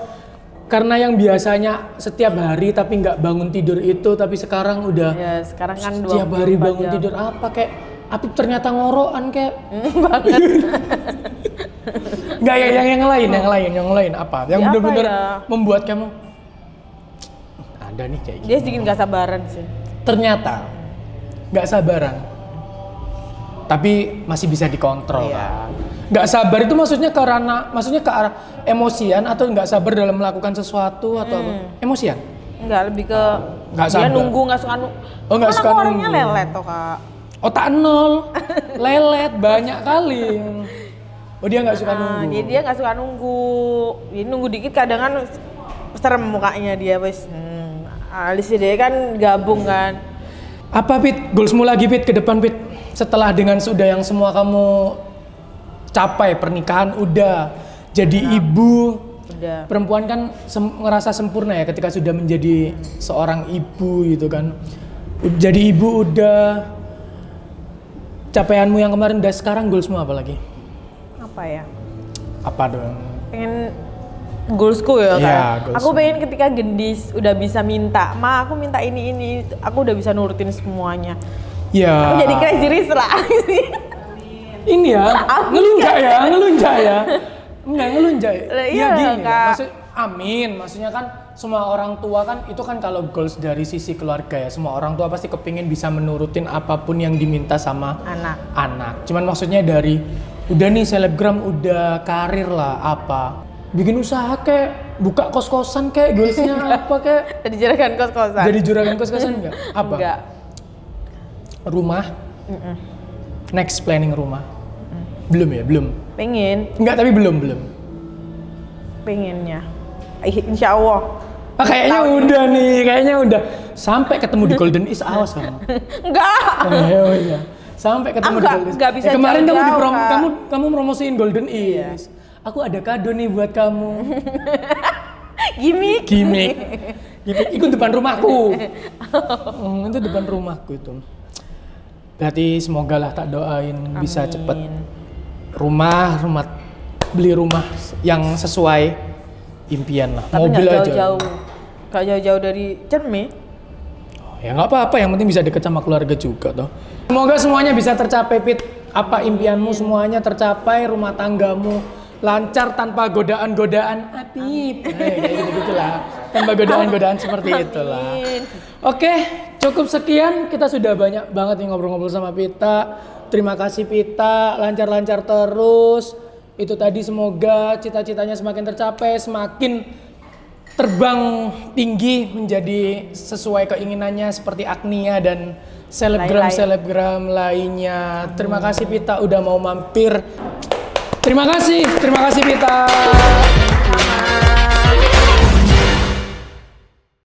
karena yang biasanya setiap hari tapi nggak bangun tidur itu, tapi sekarang udah Ya sekarang kan setiap hari 24 bangun jam. tidur apa kayak Apip ternyata ngorokan kayak Banget. nggak ya, yang lain apa yang Ya, apa benar-benar ya? membuat kamu ada nih kayak Dia gitu. sedikit nggak sabaran sih. Ternyata nggak sabaran tapi masih bisa dikontrol Iya. lah. Nggak sabar itu maksudnya ke arah emosian atau nggak sabar dalam melakukan sesuatu atau apa? Emosian? Nggak, lebih ke Nggak dia sabar. nunggu, nggak suka nunggu. Oh, nggak Kan suka aku orangnya nunggu. lelet toh Kak. Otak nol, lelet banyak kali. Oh dia nggak suka nunggu. Dia nggak suka nunggu. Dia nunggu dikit kadang kan serem mukanya dia wes. Alisnya dia kan gabung kan. Apa Pit? Goalsmu lagi Pit ke depan Pit? Setelah dengan sudah yang semua kamu capai, pernikahan udah, jadi ibu. Udah. Perempuan kan ngerasa sempurna ya ketika sudah menjadi seorang ibu gitu kan. Jadi ibu udah, capaianmu yang kemarin udah, sekarang goalsmu apa lagi? Apa ya? Apa dong? Pengen goalsku ya Iya, kan. goalsmu. Aku pengen ketika gendis udah bisa minta, Ma aku minta ini, aku udah bisa nurutin semuanya. Ya. Aku jadi crazy rich lah. Ini ya, Amin. ngelunjak ya. Enggak ngelunjak. Lah, Iya iya, gini. Kak. Amin. Maksudnya kan semua orang tua kan itu kan kalau goals dari sisi keluarga ya, semua orang tua pasti kepingin bisa menurutin apapun yang diminta sama anak. Cuman maksudnya dari udah nih selebgram, udah karir lah apa, bikin usaha kayak buka kos-kosan kayak goalsnya apa kayak Jadi juragan kos-kosan. jadi juragan kos-kosan enggak? Apa? Enggak. Rumah? Next planning rumah? Belum ya, belum. Pengen, Enggak, tapi belum. pengennya. Insya Allah. Kayaknya udah nih, sampai ketemu di Golden East, awas kamu. Enggak. Oh iya. Sampai ketemu di Golden East. Enggak bisa Kemarin jauh-jauh, Kak. kamu promosiin Golden East. Aku ada kado nih buat kamu. Gimik. Gimik. Ikut depan rumahku. Itu depan rumahku itu. Berarti semoga lah, tak doain bisa cepet beli rumah yang sesuai impian lah. Tapi Mobil nggak aja. jauh-jauh dari Cermi. Ya nggak apa-apa, yang penting bisa deket sama keluarga juga toh. Semoga semuanya bisa tercapai Pit. Apa impianmu semuanya tercapai, rumah tanggamu lancar tanpa godaan-godaan Apip. Kayak gitu-gitulah. Tanpa godaan-godaan seperti itulah. Oke, cukup sekian. Kita sudah banyak banget nih ngobrol-ngobrol sama Pita. Terima kasih Pita, lancar-lancar terus. Itu tadi semoga cita-citanya semakin tercapai, semakin terbang tinggi menjadi sesuai keinginannya seperti Agnia dan selebgram lainnya. Terima kasih Pita udah mau mampir. Terima kasih Pita.